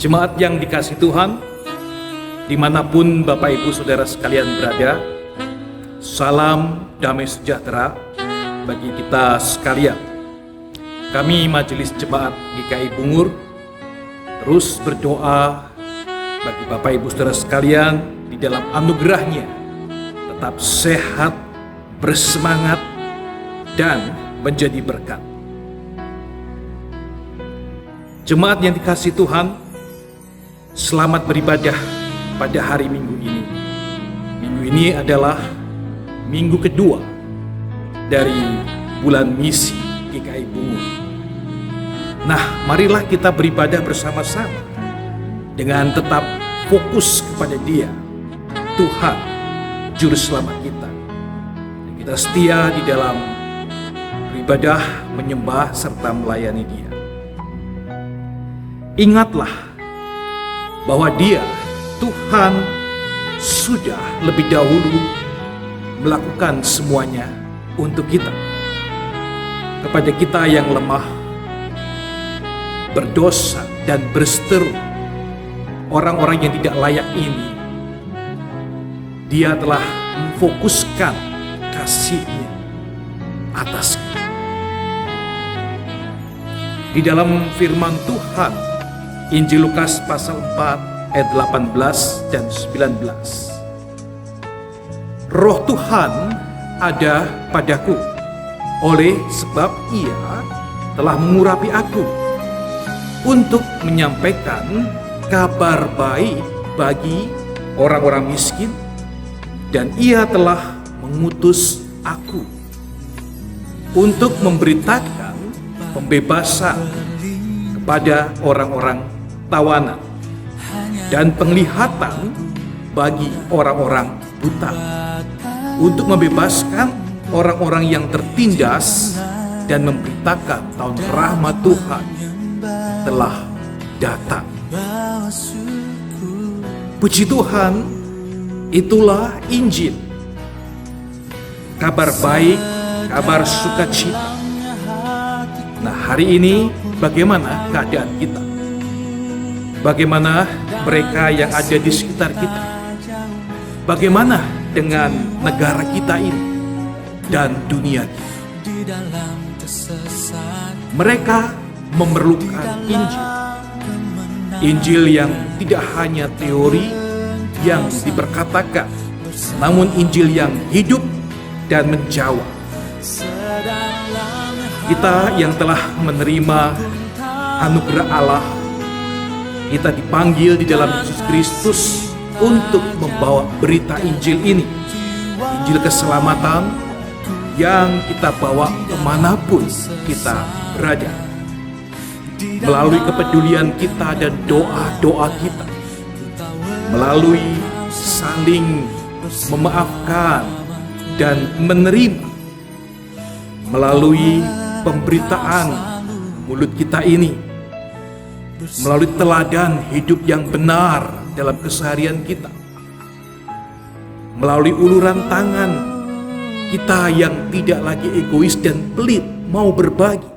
Jemaat yang dikasihi Tuhan, dimanapun Bapak Ibu Saudara sekalian berada, salam damai sejahtera bagi kita sekalian. Kami Majelis Jemaat GKI Bungur terus berdoa bagi Bapak Ibu Saudara sekalian di dalam anugerahnya tetap sehat, bersemangat, dan menjadi berkat. Jemaat yang dikasihi Tuhan, selamat beribadah pada hari Minggu ini. Minggu ini adalah minggu kedua dari bulan misi GKI Bungur. Nah, marilah kita beribadah bersama-sama dengan tetap fokus kepada Dia, Tuhan, Juru Selamat kita. Dan kita setia di dalam beribadah, menyembah, serta melayani Dia. Ingatlah bahwa Dia, Tuhan, sudah lebih dahulu melakukan semuanya untuk kita. Kepada kita yang lemah, berdosa, dan berseteru, orang-orang yang tidak layak ini, Dia telah memfokuskan kasih-Nya atas kita. Di dalam firman Tuhan, Injil Lukas pasal 4 ayat 18 dan 19. Roh Tuhan ada padaku, oleh sebab Ia telah mengurapi aku untuk menyampaikan kabar baik bagi orang-orang miskin, dan Ia telah mengutus aku untuk memberitakan pembebasan kepada orang-orang tawanan dan penglihatan bagi orang-orang buta, untuk membebaskan orang-orang yang tertindas dan memberitakan tahun rahmat Tuhan telah datang. Puji Tuhan, itulah Injil, kabar baik, kabar sukacita. Nah, hari ini bagaimana keadaan kita? Bagaimana mereka yang ada di sekitar kita? Bagaimana dengan negara kita ini dan dunia kita? Mereka memerlukan Injil. Injil yang tidak hanya teori yang diperkatakan, namun Injil yang hidup dan menjawab. Kita yang telah menerima anugerah Allah, kita dipanggil di dalam Yesus Kristus untuk membawa berita Injil ini, Injil keselamatan yang kita bawa kemanapun kita berada. Melalui kepedulian kita dan doa-doa kita, melalui saling memaafkan dan menerima, melalui pemberitaan mulut kita ini, melalui teladan hidup yang benar dalam keseharian kita, melalui uluran tangan kita yang tidak lagi egois dan pelit mau berbagi,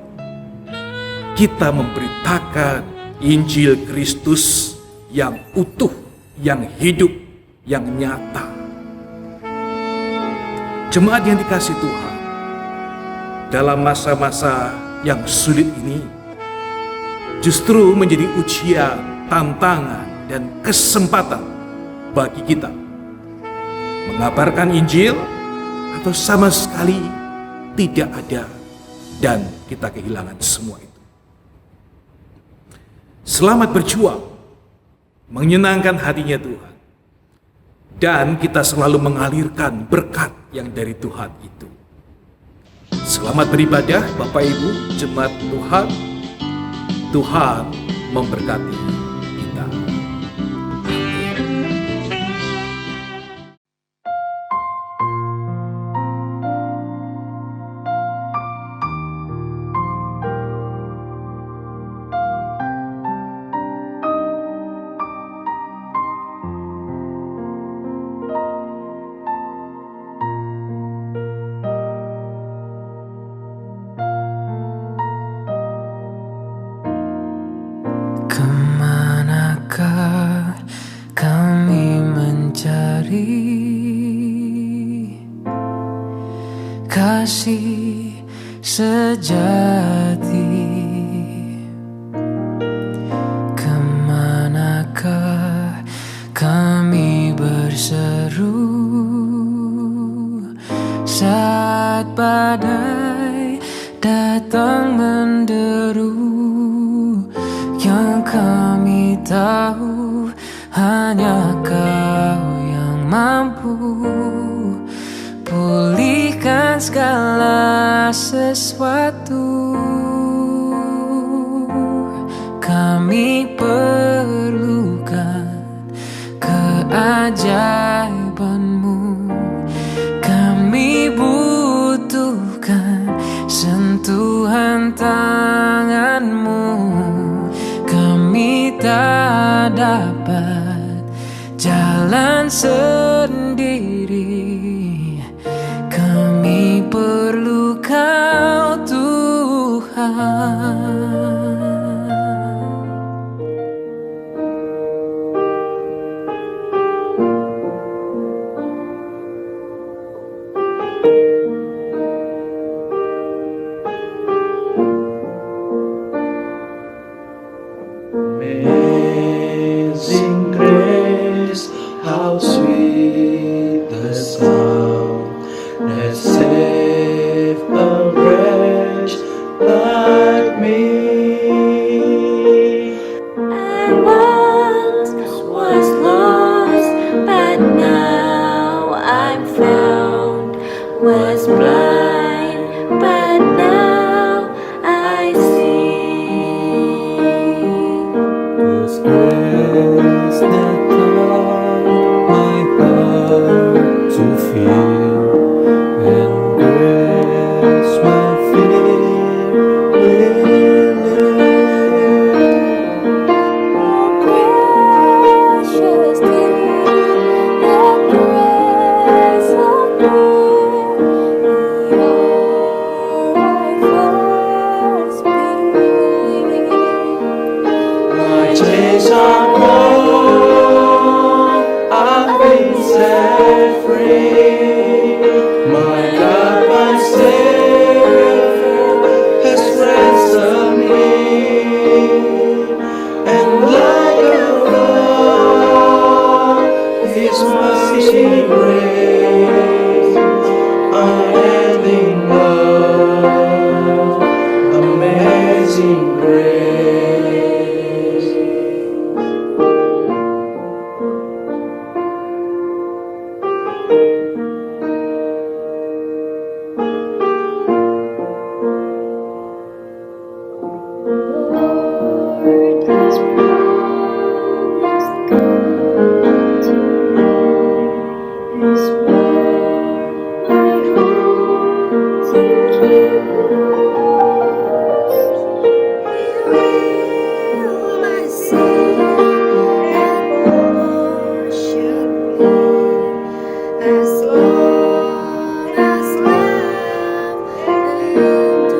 kita memberitakan Injil Kristus yang utuh, yang hidup, yang nyata. Jemaat yang dikasihi Tuhan, dalam masa-masa yang sulit ini justru menjadi ujian, tantangan, dan kesempatan bagi kita mengabarkan Injil atau sama sekali tidak ada dan kita kehilangan semua itu. Selamat berjuang, menyenangkan hatinya Tuhan, dan kita selalu mengalirkan berkat yang dari Tuhan itu. Selamat beribadah Bapak Ibu Jemaat Tuhan. Tuhan memberkati kita. Come mencari kasih sejati. Kemanakah kami berseru saat badai datang menderu? Yang kami tahu hanya Kau yang mampu pulihkan segala sesuatu. Kami perlukan keajaiban-Mu, kami butuhkan sentuhan tangan-Mu. Kami tak dapat jalan sendiri, kami perlu Kau Tuhan. Amazing grace, how sweet the sound that saved a wretch like me. I once was lost, but now I'm found. Was blind, but now I see. This grace that taught my heart to feel, and grace my fear relieved. Precious dear, that grace of me, I first believed. My chains are gone, I've been set free. My God, my Savior, has ransomed me. And like a flood, His mercy grace, unending love, amazing grace. Lord has promised good to me. His word my heart secures. He will my sin and worship me as long as love endures.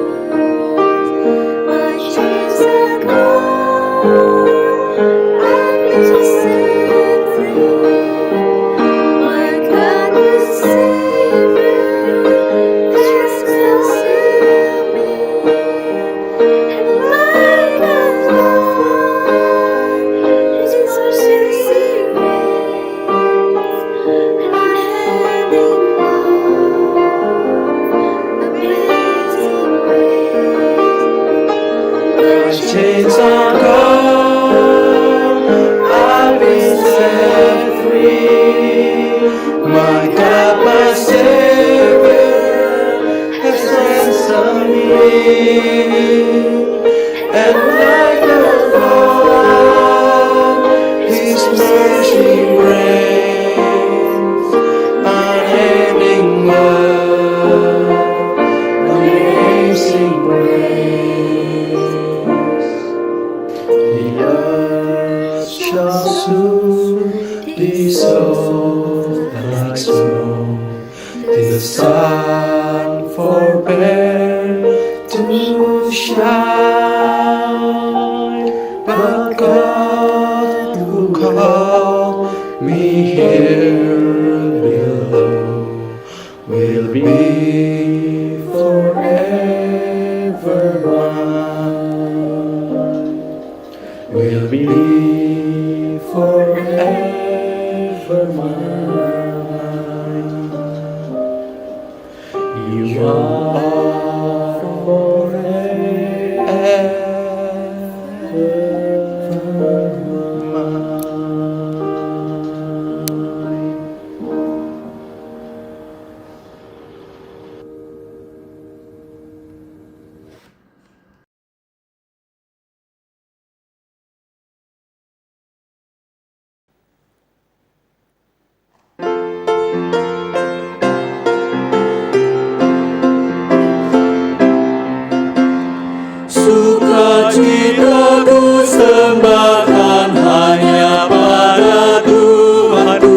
My chains are gone, I've been set free. My God, my Savior, has ransomed me. And like a flood, His mercy reigns, unending love, amazing grace. My chains are gone, I've been set free. My God, my Savior, has ransomed me. And like a flood, His mercy reigns, unending love, amazing grace. The earth shall soon be sold like snow, till the sun forbear to shine. But God who called me here You are forever mine. Sukacitaku sembahkan hanya pada Tuhanku.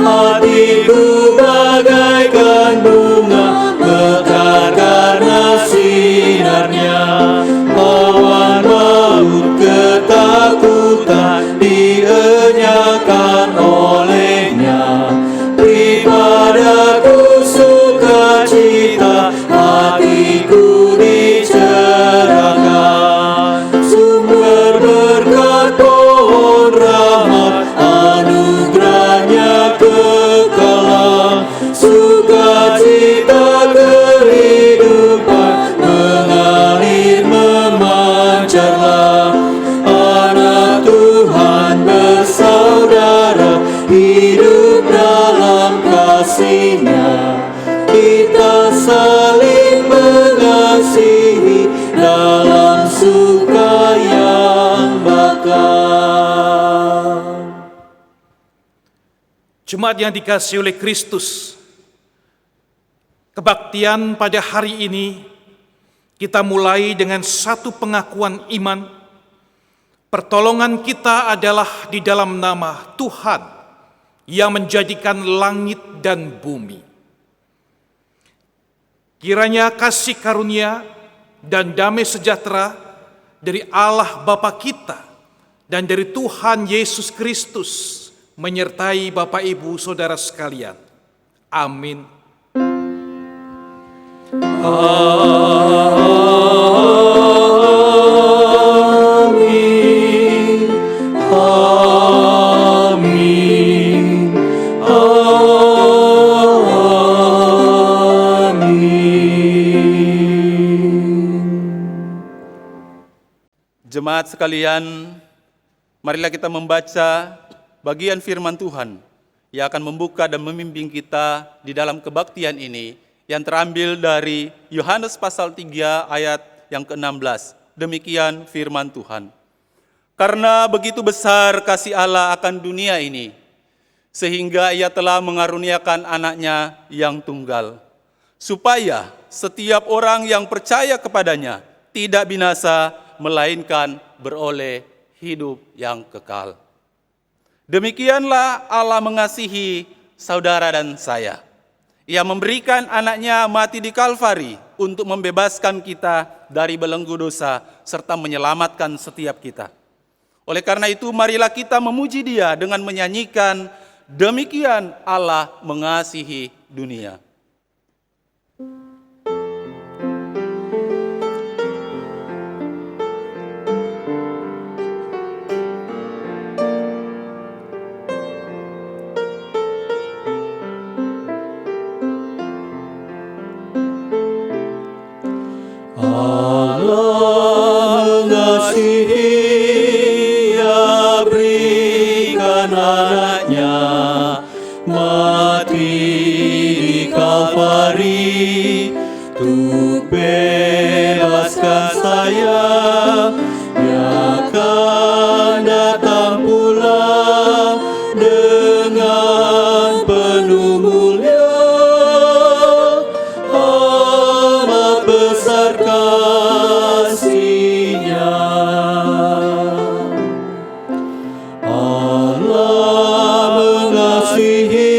Hatiku bagaikan bunga mekar karena sinarnya. Awan maut ketakutan dienyakan olehnya. Pripadaku sukacita, hatiku dicerahkan. Sumber berkat pohon rahmat, anugerahnya kekal. Sukacita kehidupan mengalir memancarlah. Anak Tuhan bersaudara, hidup dalam kasih-Nya. Kita saling mengasihi dalam suka yang bakal. Jemaat yang dikasihi oleh Kristus, kebaktian pada hari ini kita mulai dengan satu pengakuan iman. Pertolongan kita adalah di dalam nama Tuhan yang menjadikan langit dan bumi. Kiranya kasih karunia dan damai sejahtera dari Allah Bapa kita dan dari Tuhan Yesus Kristus menyertai Bapak Ibu Saudara sekalian. Amin. Amin. Amin. Jemaat sekalian, marilah kita membaca bagian firman Tuhan yang akan membuka dan membimbing kita di dalam kebaktian ini yang terambil dari Yohanes pasal 3 ayat yang ke-16. Demikian firman Tuhan. Karena begitu besar kasih Allah akan dunia ini, sehingga Ia telah mengaruniakan anaknya yang tunggal, supaya setiap orang yang percaya kepadanya tidak binasa, melainkan beroleh hidup yang kekal. Demikianlah Allah mengasihi saudara dan saya. Ia memberikan anaknya mati di Kalvari untuk membebaskan kita dari belenggu dosa serta menyelamatkan setiap kita. Oleh karena itu, marilah kita memuji Dia dengan menyanyikan, demikian Allah mengasihi dunia. Allah mengasihi, Ia berikan anaknya mati di Kalvari untuk bebaskan saya. Ia akan datang pulang dengan penuh mulia. Amat besar kasih-Nya. Allah mengasihi,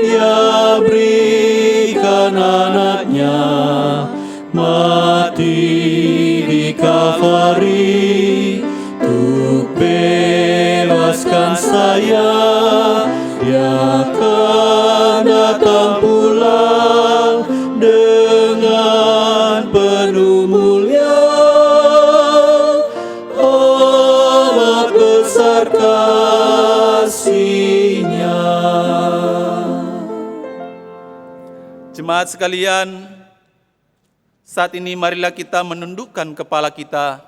Ia berikan anaknya mati di Kalvari untuk bebaskan saya. Ia akan datang pulang dengan penuh mulia. Amat besar kasih-Nya. Jemaat sekalian, saat ini marilah kita menundukkan kepala kita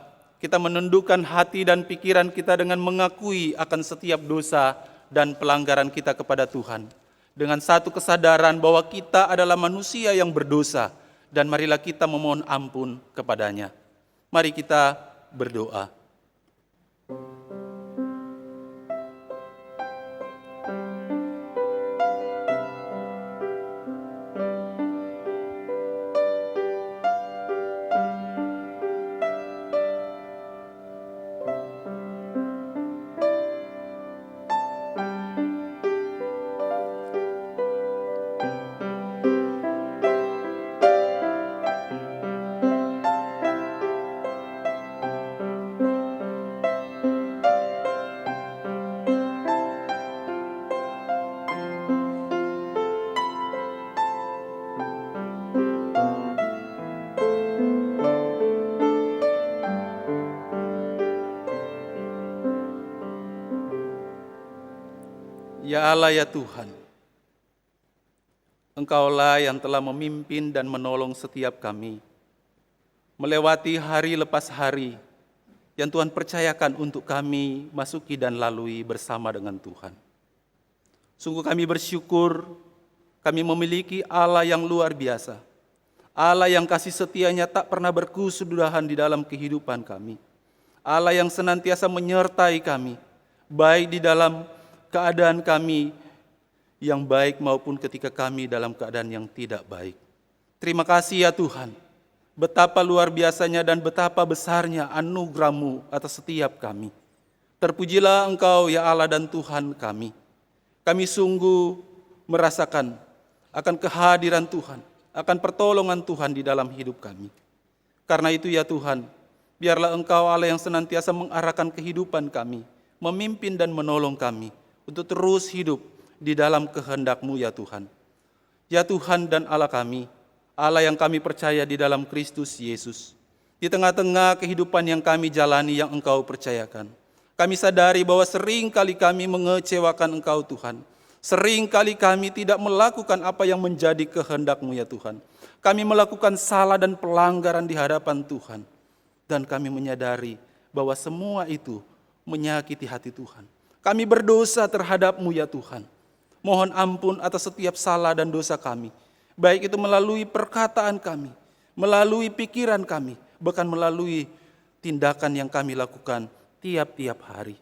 menundukkan hati dan pikiran kita dengan mengakui akan setiap dosa dan pelanggaran kita kepada Tuhan. Dengan satu kesadaran bahwa kita adalah manusia yang berdosa, dan marilah kita memohon ampun kepadanya. Mari kita berdoa. Ya Allah, ya Tuhan, Engkaulah yang telah memimpin dan menolong setiap kami, melewati hari lepas hari yang Tuhan percayakan untuk kami masuki dan lalui bersama dengan Tuhan. Sungguh kami bersyukur, kami memiliki Allah yang luar biasa, Allah yang kasih setianya tak pernah berkesudahan di dalam kehidupan kami, Allah yang senantiasa menyertai kami, baik di dalam keadaan kami yang baik maupun ketika kami dalam keadaan yang tidak baik. Terima kasih ya Tuhan, betapa luar biasanya dan betapa besarnya anugerah-Mu atas setiap kami. Terpujilah Engkau ya Allah dan Tuhan kami. Kami sungguh merasakan akan kehadiran Tuhan, akan pertolongan Tuhan di dalam hidup kami. Karena itu ya Tuhan, biarlah Engkau Allah yang senantiasa mengarahkan kehidupan kami, memimpin dan menolong kami untuk terus hidup di dalam kehendak-Mu ya Tuhan. Ya Tuhan dan Allah kami, Allah yang kami percaya di dalam Kristus Yesus. Di tengah-tengah kehidupan yang kami jalani yang Engkau percayakan, kami sadari bahwa sering kali kami mengecewakan Engkau Tuhan. Sering kali kami tidak melakukan apa yang menjadi kehendak-Mu ya Tuhan. Kami melakukan salah dan pelanggaran di hadapan Tuhan. Dan kami menyadari bahwa semua itu menyakiti hati Tuhan. Kami berdosa terhadap-Mu ya Tuhan. Mohon ampun atas setiap salah dan dosa kami. Baik itu melalui perkataan kami, melalui pikiran kami, bahkan melalui tindakan yang kami lakukan tiap-tiap hari.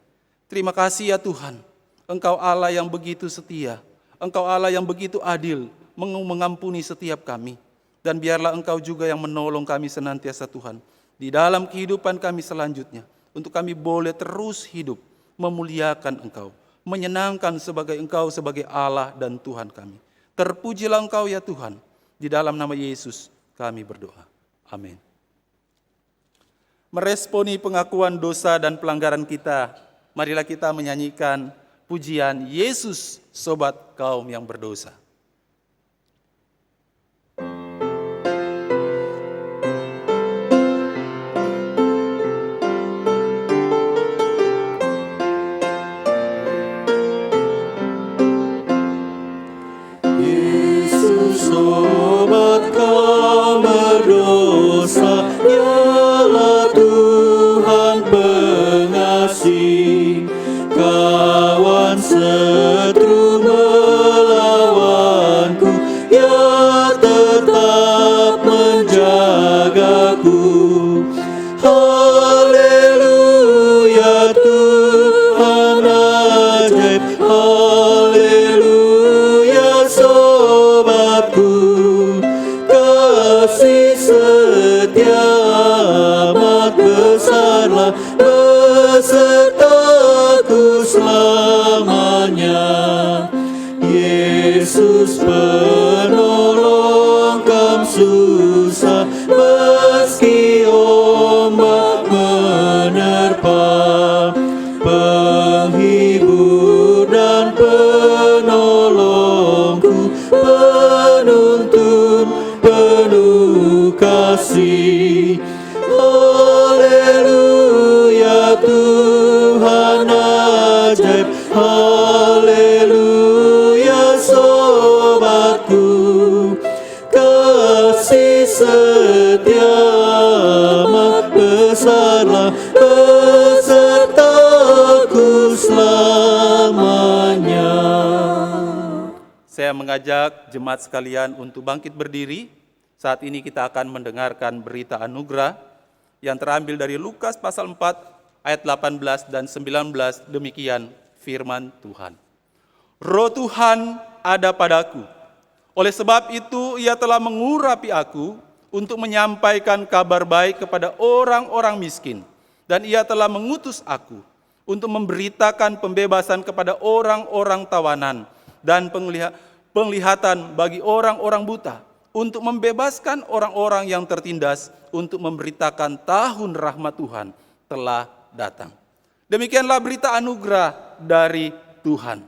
Terima kasih ya Tuhan. Engkau Allah yang begitu setia. Engkau Allah yang begitu adil, mengampuni setiap kami. Dan biarlah Engkau juga yang menolong kami senantiasa Tuhan, di dalam kehidupan kami selanjutnya, untuk kami boleh terus hidup memuliakan Engkau, menyenangkan Engkau sebagai Allah dan Tuhan kami. Terpujilah Engkau ya Tuhan. Di dalam nama Yesus kami berdoa. Amin. Meresponi pengakuan dosa dan pelanggaran kita, marilah kita menyanyikan pujian Yesus, sobat kaum yang berdosa. Sobat kaum berdosa, dialah Tuhan pengasih. Kawan setru melawanku, ya tetap menjagaku. Haleluya, Tuhan ajaib. Haleluya, sobatku. Kasih setia amat besarlah besertaku selamanya. Yesus penolong kaum susah, meski ombak menerpa. Penghibur dan penolongku, penuntun penuh kasih. Haleluya, Tuhan ajaib. Haleluya, sobat Saya mengajak jemaat sekalian untuk bangkit berdiri. Saat ini kita akan mendengarkan berita anugerah yang terambil dari Lukas pasal 4 ayat 18 dan 19. Demikian firman Tuhan. Roh Tuhan ada padaku. Oleh sebab itu ia telah mengurapi aku untuk menyampaikan kabar baik kepada orang-orang miskin. Dan ia telah mengutus aku untuk memberitakan pembebasan kepada orang-orang tawanan dan penglihatan bagi orang-orang buta, untuk membebaskan orang-orang yang tertindas, untuk memberitakan tahun rahmat Tuhan telah datang. Demikianlah berita anugerah dari Tuhan.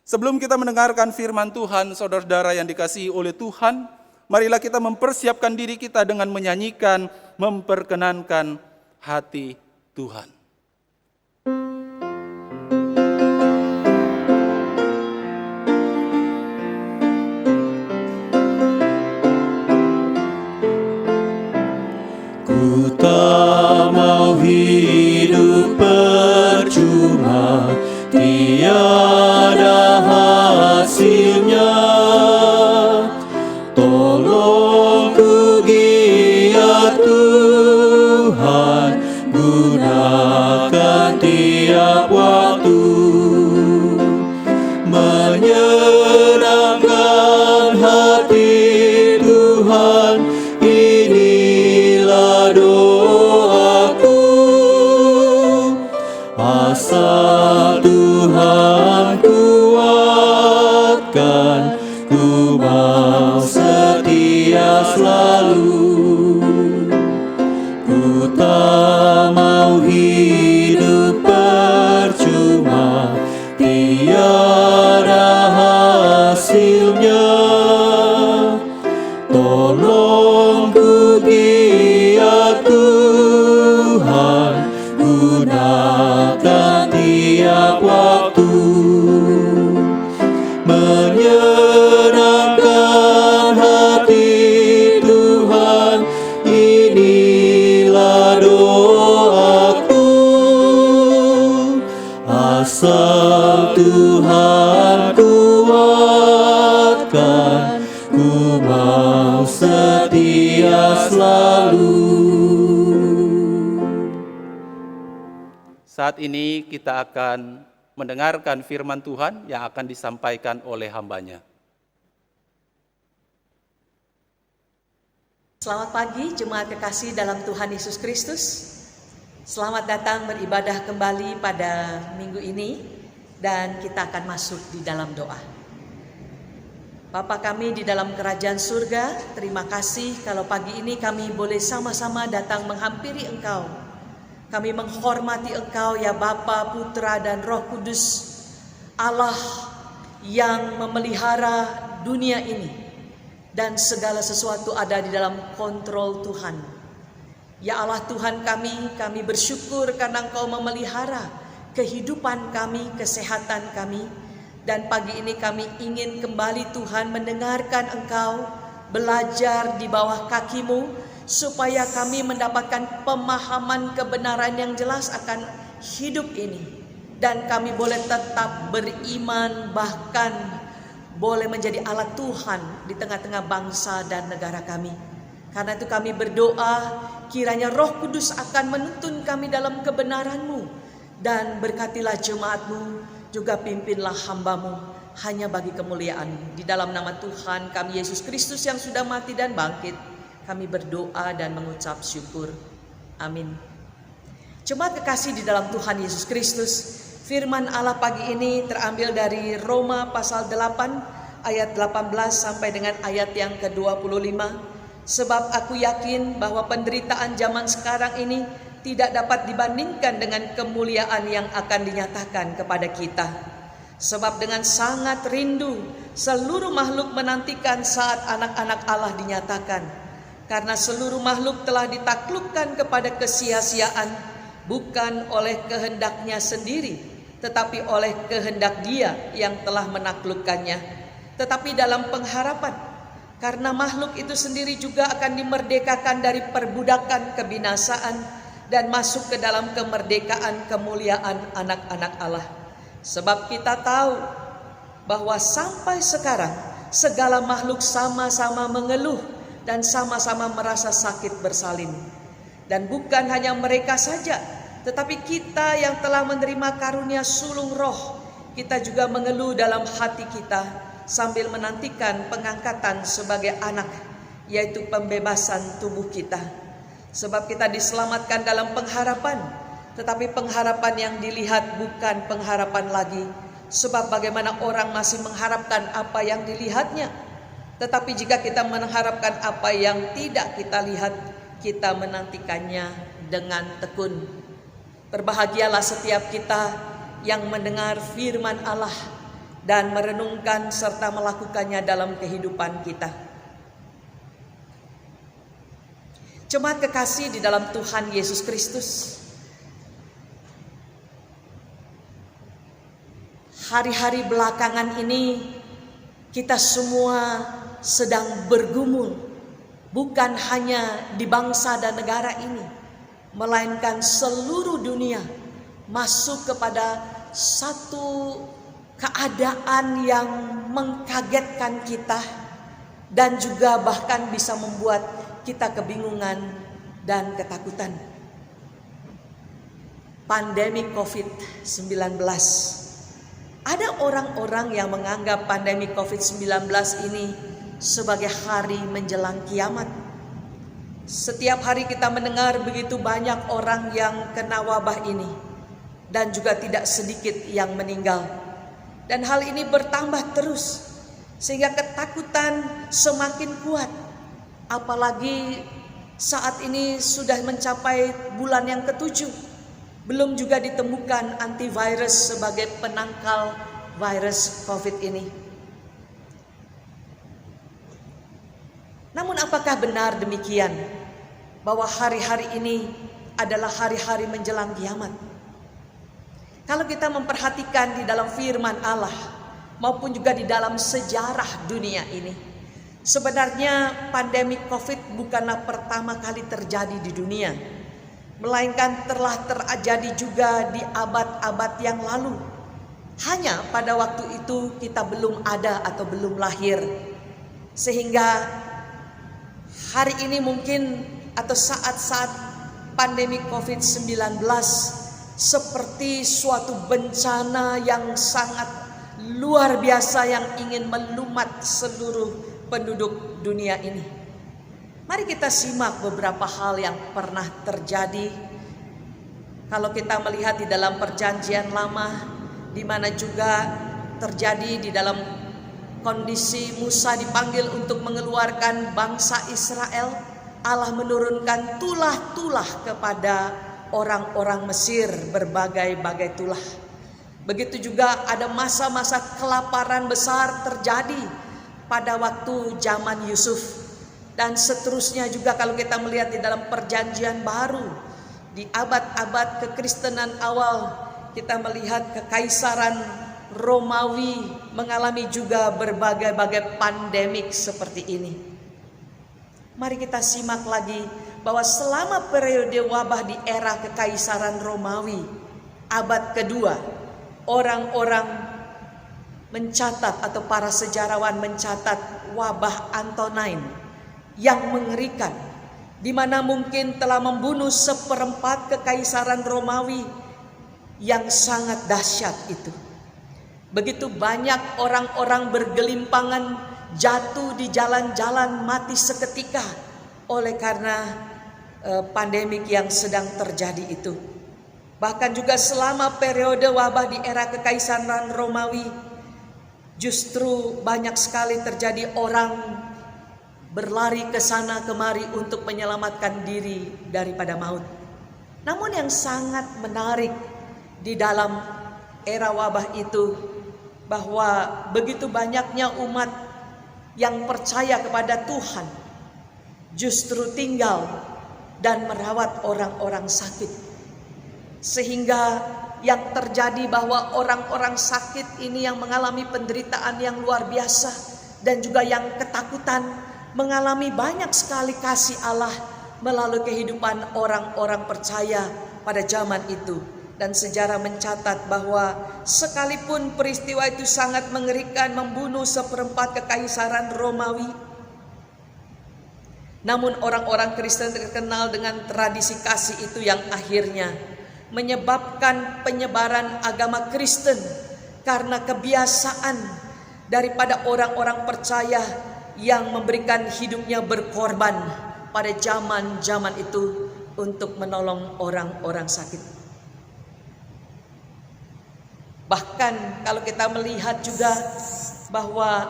Sebelum kita mendengarkan firman Tuhan, saudara-saudara yang dikasihi oleh Tuhan, marilah kita mempersiapkan diri kita dengan menyanyikan, memperkenankan hati Tuhan. Ku tak mau hidup percuma, tiada hasilnya. Tolong ku giat Tuhan, gunakan tiap waktu, menyenangkan hati Tuhan. Inilah doaku, asal Tuhan kuatkan, ku mau setia selalu. Ku tak mau hidup percuma, tiada hasilnya. Tolong ku giat Tuhan, gunakan tiap waktu, menyenangkan hati Tuhan. Inilah doaku, asal Tuhan kuatkan, ku mau setia selalu. Saat ini kita akan mendengarkan firman Tuhan yang akan disampaikan oleh hambanya. Selamat pagi jemaat kekasih dalam Tuhan Yesus Kristus. Selamat datang beribadah kembali pada minggu ini, dan kita akan masuk di dalam doa. Bapa kami di dalam kerajaan surga, terima kasih kalau pagi ini kami boleh sama-sama datang menghampiri Engkau. Kami menghormati Engkau ya Bapa, Putra dan Roh Kudus, Allah yang memelihara dunia ini, dan segala sesuatu ada di dalam kontrol Tuhan. Ya Allah Tuhan kami bersyukur karena Engkau memelihara kehidupan kami, kesehatan kami. Dan pagi ini kami ingin kembali Tuhan mendengarkan Engkau, belajar di bawah kaki-Mu, supaya kami mendapatkan pemahaman kebenaran yang jelas akan hidup ini. Dan kami boleh tetap beriman, bahkan boleh menjadi alat Tuhan di tengah-tengah bangsa dan negara kami. Karena itu kami berdoa, kiranya Roh Kudus akan menuntun kami dalam kebenaran-Mu. Dan berkatilah jemaat-Mu, juga pimpinlah hamba-Mu hanya bagi kemuliaan. Di dalam nama Tuhan kami Yesus Kristus yang sudah mati dan bangkit, kami berdoa dan mengucap syukur. Amin. Jemaat kekasih di dalam Tuhan Yesus Kristus, firman Allah pagi ini terambil dari Roma pasal 8 ayat 18 sampai dengan ayat yang ke-25. Sebab aku yakin bahwa penderitaan zaman sekarang ini tidak dapat dibandingkan dengan kemuliaan yang akan dinyatakan kepada kita. Sebab dengan sangat rindu seluruh makhluk menantikan saat anak-anak Allah dinyatakan. Karena seluruh makhluk telah ditaklukkan kepada kesia-siaan, bukan oleh kehendaknya sendiri, tetapi oleh kehendak Dia yang telah menaklukkannya. Tetapi dalam pengharapan, karena makhluk itu sendiri juga akan dimerdekakan dari perbudakan kebinasaan dan masuk ke dalam kemerdekaan kemuliaan anak-anak Allah. Sebab kita tahu bahwa sampai sekarang segala makhluk sama-sama mengeluh dan sama-sama merasa sakit bersalin. Dan bukan hanya mereka saja, tetapi kita yang telah menerima karunia sulung roh, kita juga mengeluh dalam hati kita sambil menantikan pengangkatan sebagai anak, yaitu pembebasan tubuh kita. Sebab kita diselamatkan dalam pengharapan, tetapi pengharapan yang dilihat bukan pengharapan lagi. Sebab bagaimana orang masih mengharapkan apa yang dilihatnya. Tetapi jika kita mengharapkan apa yang tidak kita lihat, kita menantikannya dengan tekun. Berbahagialah setiap kita yang mendengar firman Allah dan merenungkan serta melakukannya dalam kehidupan kita. Jemaat kekasih di dalam Tuhan Yesus Kristus, hari-hari belakangan ini kita semua sedang bergumul, bukan hanya di bangsa dan negara ini, melainkan seluruh dunia masuk kepada satu keadaan yang mengkagetkan kita dan juga bahkan bisa membuat kita kebingungan dan ketakutan. Pandemi COVID-19. Ada orang-orang yang menganggap pandemi COVID-19 ini sebagai hari menjelang kiamat. Setiap hari kita mendengar begitu banyak orang yang kena wabah ini dan juga tidak sedikit yang meninggal. Dan hal ini bertambah terus sehingga ketakutan semakin kuat. Apalagi saat ini sudah mencapai bulan yang ke-7. Belum juga ditemukan antivirus sebagai penangkal virus COVID ini. Namun apakah benar demikian? Bahwa hari-hari ini adalah hari-hari menjelang kiamat? Kalau kita memperhatikan di dalam firman Allah maupun juga di dalam sejarah dunia ini, sebenarnya pandemi COVID bukanlah pertama kali terjadi di dunia, melainkan telah terjadi juga di abad-abad yang lalu. Hanya pada waktu itu kita belum ada atau belum lahir, sehingga hari ini mungkin atau saat-saat pandemi COVID-19 seperti suatu bencana yang sangat luar biasa yang ingin melumat seluruh penduduk dunia ini. Mari kita simak beberapa hal yang pernah terjadi. Kalau kita melihat di dalam Perjanjian Lama, di mana juga terjadi di dalam kondisi Musa dipanggil untuk mengeluarkan bangsa Israel, Allah menurunkan tulah-tulah kepada orang-orang Mesir, berbagai-bagai tulah. Begitu juga ada masa-masa kelaparan besar terjadi pada waktu zaman Yusuf. Dan seterusnya juga kalau kita melihat di dalam Perjanjian Baru, di abad-abad kekristenan awal, kita melihat kekaisaran Romawi mengalami juga berbagai-bagai pandemik seperti ini. Mari kita simak lagi bahwa selama periode wabah di era kekaisaran Romawi, abad kedua, orang-orang mencatat atau para sejarawan mencatat wabah Antonine yang mengerikan, di mana mungkin telah membunuh 1/4 kekaisaran Romawi yang sangat dahsyat itu. Begitu banyak orang-orang bergelimpangan jatuh di jalan-jalan mati seketika oleh karena pandemik yang sedang terjadi itu. Bahkan juga selama periode wabah di era kekaisaran Romawi, justru banyak sekali terjadi orang berlari ke sana kemari untuk menyelamatkan diri daripada maut. Namun yang sangat menarik di dalam era wabah itu, bahwa begitu banyaknya umat yang percaya kepada Tuhan justru tinggal dan merawat orang-orang sakit. Sehingga yang terjadi bahwa orang-orang sakit ini yang mengalami penderitaan yang luar biasa dan juga yang ketakutan, mengalami banyak sekali kasih Allah melalui kehidupan orang-orang percaya pada zaman itu. Dan sejarah mencatat bahwa sekalipun peristiwa itu sangat mengerikan, membunuh seperempat kekaisaran Romawi, namun orang-orang Kristen terkenal dengan tradisi kasih itu yang akhirnya menyebabkan penyebaran agama Kristen karena kebiasaan daripada orang-orang percaya yang memberikan hidupnya berkorban pada zaman-zaman itu untuk menolong orang-orang sakit. Bahkan kalau kita melihat juga bahwa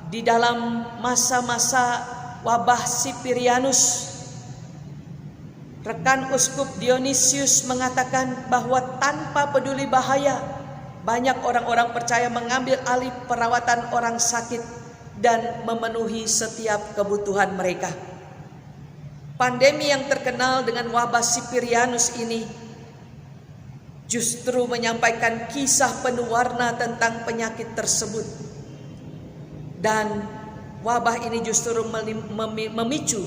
di dalam masa-masa wabah Sipirianus, rekan Uskup Dionysius mengatakan bahwa tanpa peduli bahaya, banyak orang-orang percaya mengambil alih perawatan orang sakit dan memenuhi setiap kebutuhan mereka. Pandemi yang terkenal dengan wabah Sipirianus ini justru menyampaikan kisah penuh warna tentang penyakit tersebut. Dan wabah ini justru memicu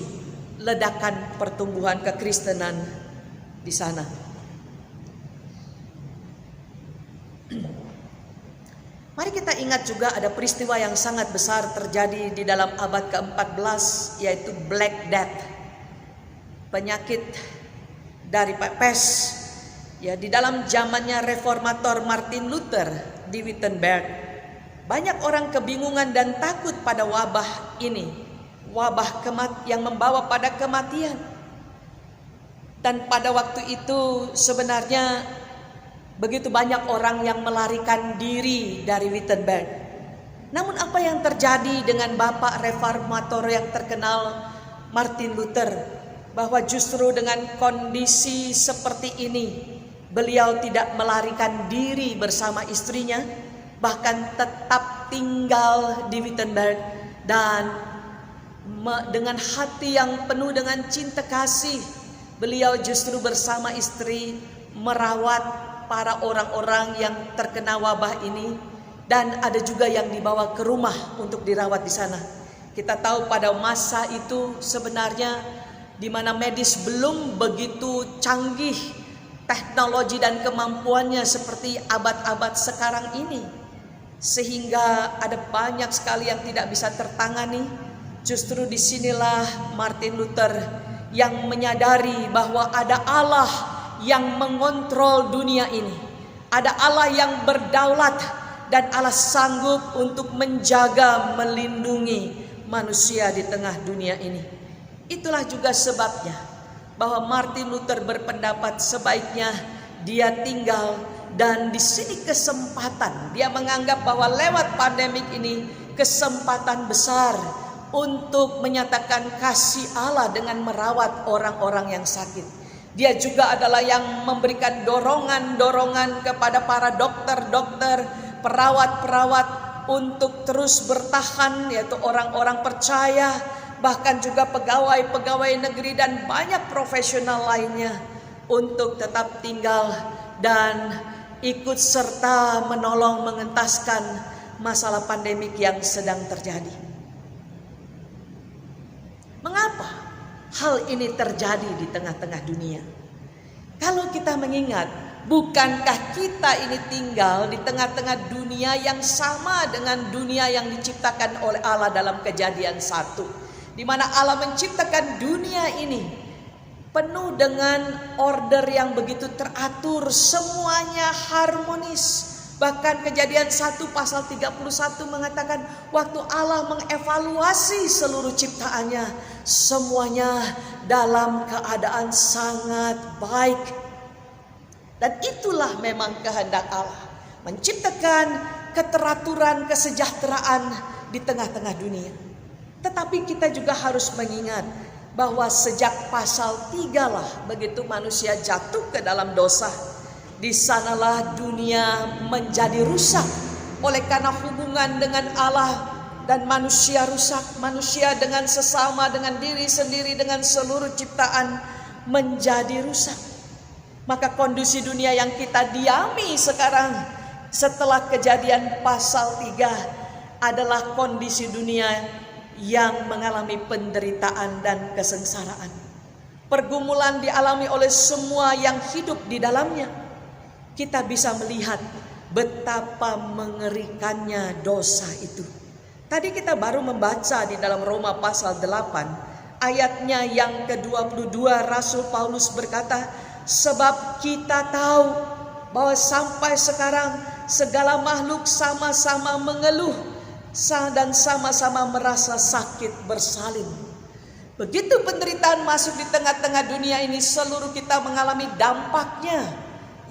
ledakan pertumbuhan kekristenan di sana. Mari kita ingat juga ada peristiwa yang sangat besar terjadi di dalam abad ke-14, yaitu Black Death, penyakit dari pes. Ya, di dalam zamannya reformator Martin Luther di Wittenberg, banyak orang kebingungan dan takut pada wabah ini, wabah yang membawa pada kematian. Dan pada waktu itu sebenarnya begitu banyak orang yang melarikan diri dari Wittenberg. Namun apa yang terjadi dengan Bapak reformator yang terkenal Martin Luther, bahwa justru dengan kondisi seperti ini beliau tidak melarikan diri bersama istrinya, bahkan tetap tinggal di Wittenberg, dan dengan hati yang penuh dengan cinta kasih, beliau justru bersama istri merawat para orang-orang yang terkena wabah ini, dan ada juga yang dibawa ke rumah untuk dirawat di sana. Kita tahu pada masa itu sebenarnya di mana medis belum begitu canggih teknologi dan kemampuannya seperti abad-abad sekarang ini, sehingga ada banyak sekali yang tidak bisa tertangani. Justru disinilah Martin Luther yang menyadari bahwa ada Allah yang mengontrol dunia ini, ada Allah yang berdaulat, dan Allah sanggup untuk menjaga, melindungi manusia di tengah dunia ini. Itulah juga sebabnya bahwa Martin Luther berpendapat sebaiknya dia tinggal, dan di sini kesempatan, dia menganggap bahwa lewat pandemik ini kesempatan besar untuk menyatakan kasih Allah dengan merawat orang-orang yang sakit. Dia juga adalah yang memberikan dorongan-dorongan kepada para dokter-dokter, perawat-perawat untuk terus bertahan, yaitu orang-orang percaya, bahkan juga pegawai-pegawai negeri dan banyak profesional lainnya, untuk tetap tinggal dan ikut serta menolong mengentaskan masalah pandemik yang sedang terjadi. Mengapa hal ini terjadi di tengah-tengah dunia? Kalau kita mengingat, bukankah kita ini tinggal di tengah-tengah dunia yang sama dengan dunia yang diciptakan oleh Allah dalam Kejadian 1? Di mana Allah menciptakan dunia ini penuh dengan order yang begitu teratur, semuanya harmonis. Bahkan Kejadian 1 pasal 31 mengatakan waktu Allah mengevaluasi seluruh ciptaannya, semuanya dalam keadaan sangat baik. Dan itulah memang kehendak Allah, menciptakan keteraturan, kesejahteraan di tengah-tengah dunia. Tetapi kita juga harus mengingat bahwa sejak pasal 3 lah begitu manusia jatuh ke dalam dosa, di sanalah dunia menjadi rusak. Oleh karena hubungan dengan Allah dan manusia rusak, manusia dengan sesama, dengan diri sendiri, dengan seluruh ciptaan menjadi rusak. Maka kondisi dunia yang kita diami sekarang setelah Kejadian pasal 3 adalah kondisi dunia yang mengalami penderitaan dan kesengsaraan. Pergumulan dialami oleh semua yang hidup di dalamnya. kita bisa melihat betapa mengerikannya dosa itu. Tadi kita baru membaca di dalam Roma pasal 8, ayatnya yang ke-22, Rasul Paulus berkata, sebab kita tahu bahwa sampai sekarang segala makhluk sama-sama mengeluh dan sama-sama merasa sakit bersalin. Begitu penderitaan masuk di tengah-tengah dunia ini, seluruh kita mengalami dampaknya,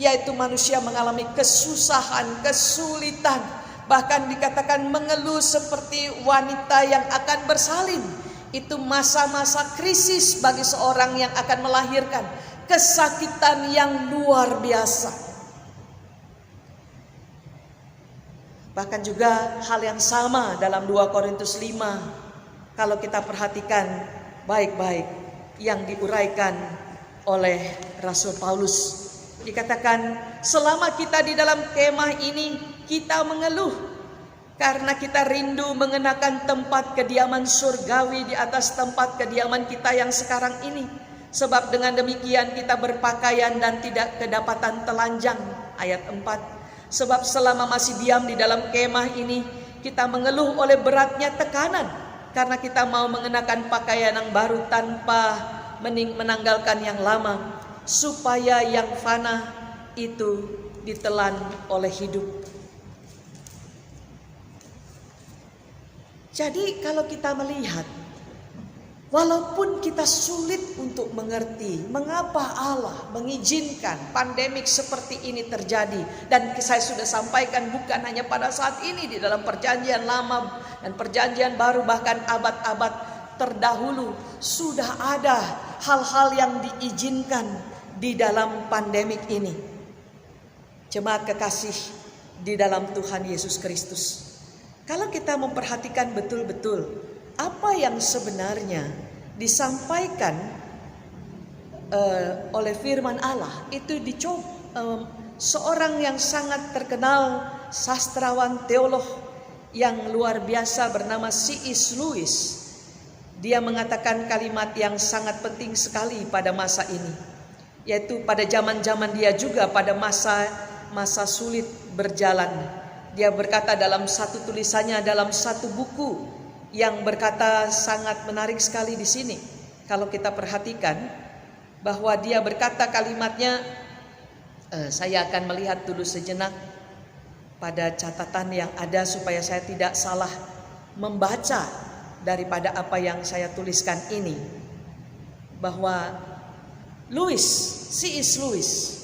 yaitu manusia mengalami kesusahan, kesulitan, bahkan dikatakan mengeluh seperti wanita yang akan bersalin. Itu masa-masa krisis bagi seorang yang akan melahirkan, kesakitan yang luar biasa. Bahkan juga hal yang sama dalam 2 Korintus 5, kalau kita perhatikan baik-baik yang diuraikan oleh Rasul Paulus. Dikatakan selama kita di dalam kemah ini kita mengeluh karena kita rindu mengenakan tempat kediaman surgawi di atas tempat kediaman kita yang sekarang ini. Sebab dengan demikian kita berpakaian dan tidak kedapatan telanjang. Ayat 4. Sebab selama masih diam di dalam kemah ini kita mengeluh oleh beratnya tekanan, karena kita mau mengenakan pakaian yang baru tanpa menanggalkan yang lama, supaya yang fana itu ditelan oleh hidup. Jadi kalau kita melihat, walaupun kita sulit untuk mengerti mengapa Allah mengizinkan pandemik seperti ini terjadi, dan saya sudah sampaikan bukan hanya pada saat ini, di dalam perjanjian lama dan perjanjian baru, bahkan abad-abad terdahulu sudah ada hal-hal yang diizinkan di dalam pandemik ini. Jemaat kekasih di dalam Tuhan Yesus Kristus, kalau kita memperhatikan betul-betul apa yang sebenarnya disampaikan oleh firman Allah, itu dicoba seorang yang sangat terkenal, sastrawan teolog yang luar biasa bernama C.S. Lewis. Dia mengatakan kalimat yang sangat penting sekali pada masa ini, yaitu pada zaman-zaman dia juga pada masa sulit berjalan. Dia berkata dalam satu tulisannya dalam satu buku yang berkata sangat menarik sekali di sini. Kalau kita perhatikan bahwa dia berkata kalimatnya, saya akan melihat dulu sejenak pada catatan yang ada supaya saya tidak salah membaca daripada apa yang saya tuliskan ini. Bahwa C.S. Lewis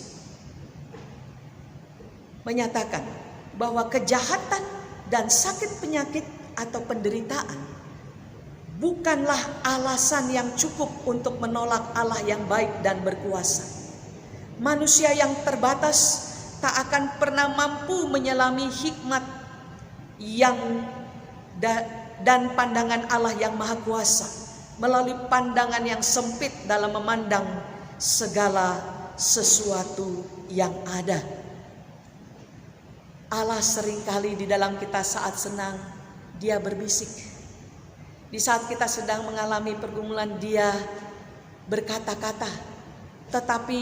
menyatakan bahwa kejahatan dan sakit penyakit atau penderitaan bukanlah alasan yang cukup untuk menolak Allah yang baik dan berkuasa. Manusia yang terbatas tak akan pernah mampu menyelami hikmat yang dan pandangan Allah yang maha kuasa melalui pandangan yang sempit dalam memandang segala sesuatu yang ada. Allah seringkali di dalam kita saat senang, Dia berbisik. Di saat kita sedang mengalami pergumulan, Dia berkata-kata. Tetapi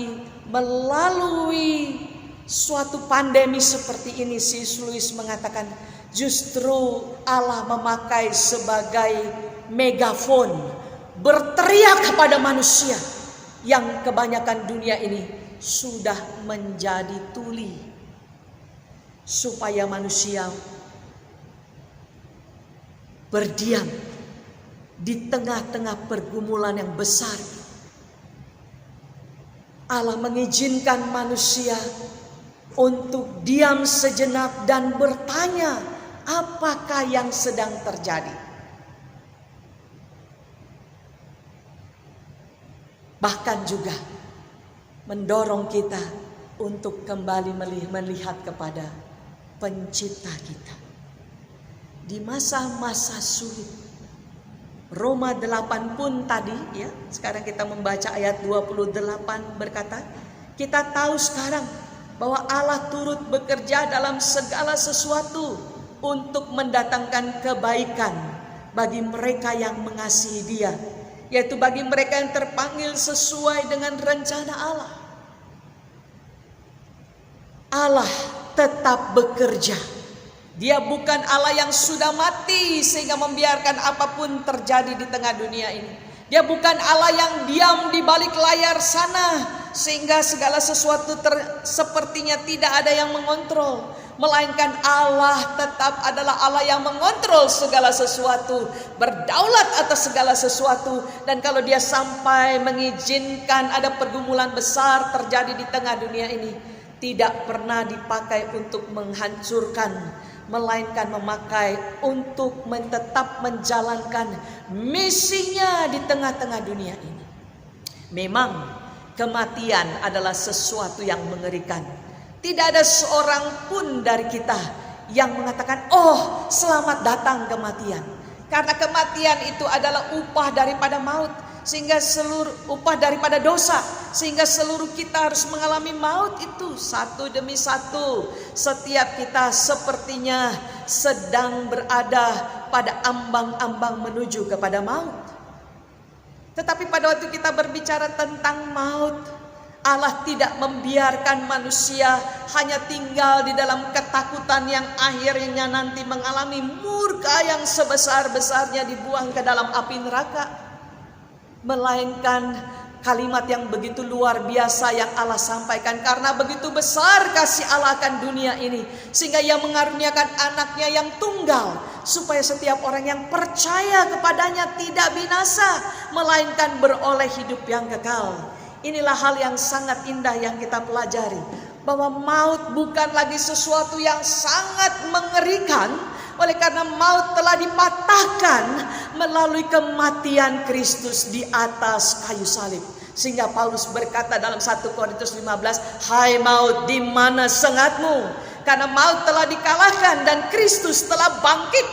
melalui suatu pandemi seperti ini, C.S. Lewis mengatakan justru Allah memakai sebagai megafon, berteriak kepada manusia yang kebanyakan dunia ini sudah menjadi tuli, supaya manusia berdiam di tengah-tengah pergumulan yang besar. Allah mengizinkan manusia untuk diam sejenak dan bertanya, apakah yang sedang terjadi? Bahkan juga mendorong kita untuk kembali melihat kepada Pencipta kita. Di masa-masa sulit, Roma 8 pun tadi ya, sekarang kita membaca ayat 28 berkata, kita tahu sekarang bahwa Allah turut bekerja dalam segala sesuatu untuk mendatangkan kebaikan bagi mereka yang mengasihi Dia, yaitu bagi mereka yang terpanggil sesuai dengan rencana Allah. Allah tetap bekerja. Dia bukan Allah yang sudah mati sehingga membiarkan apapun terjadi di tengah dunia ini. Dia bukan Allah yang diam di balik layar sana sehingga segala sesuatu sepertinya tidak ada yang mengontrol. Melainkan Allah tetap adalah Allah yang mengontrol segala sesuatu, berdaulat atas segala sesuatu. Dan kalau dia sampai mengizinkan ada pergumulan besar terjadi di tengah dunia ini, tidak pernah dipakai untuk menghancurkan, melainkan memakai untuk tetap menjalankan misinya di tengah-tengah dunia ini. Memang kematian adalah sesuatu yang mengerikan. Tidak ada seorang pun dari kita yang mengatakan, oh selamat datang kematian. Karena kematian itu adalah upah daripada maut. Sehingga seluruh upah daripada dosa. Sehingga seluruh kita harus mengalami maut itu satu demi satu. Setiap kita sepertinya sedang berada pada ambang-ambang menuju kepada maut. Tetapi pada waktu kita berbicara tentang maut, Allah tidak membiarkan manusia hanya tinggal di dalam ketakutan yang akhirnya nanti mengalami murka yang sebesar-besarnya dibuang ke dalam api neraka. Melainkan kalimat yang begitu luar biasa yang Allah sampaikan. Karena begitu besar kasih Allah akan dunia ini, sehingga Ia mengaruniakan anaknya yang tunggal, supaya setiap orang yang percaya kepadanya tidak binasa, melainkan beroleh hidup yang kekal. Inilah hal yang sangat indah yang kita pelajari, bahwa maut bukan lagi sesuatu yang sangat mengerikan, oleh karena maut telah dipatahkan melalui kematian Kristus di atas kayu salib. Sehingga Paulus berkata dalam 1 Korintus 15, hai maut, di mana sengatmu? Karena maut telah dikalahkan dan Kristus telah bangkit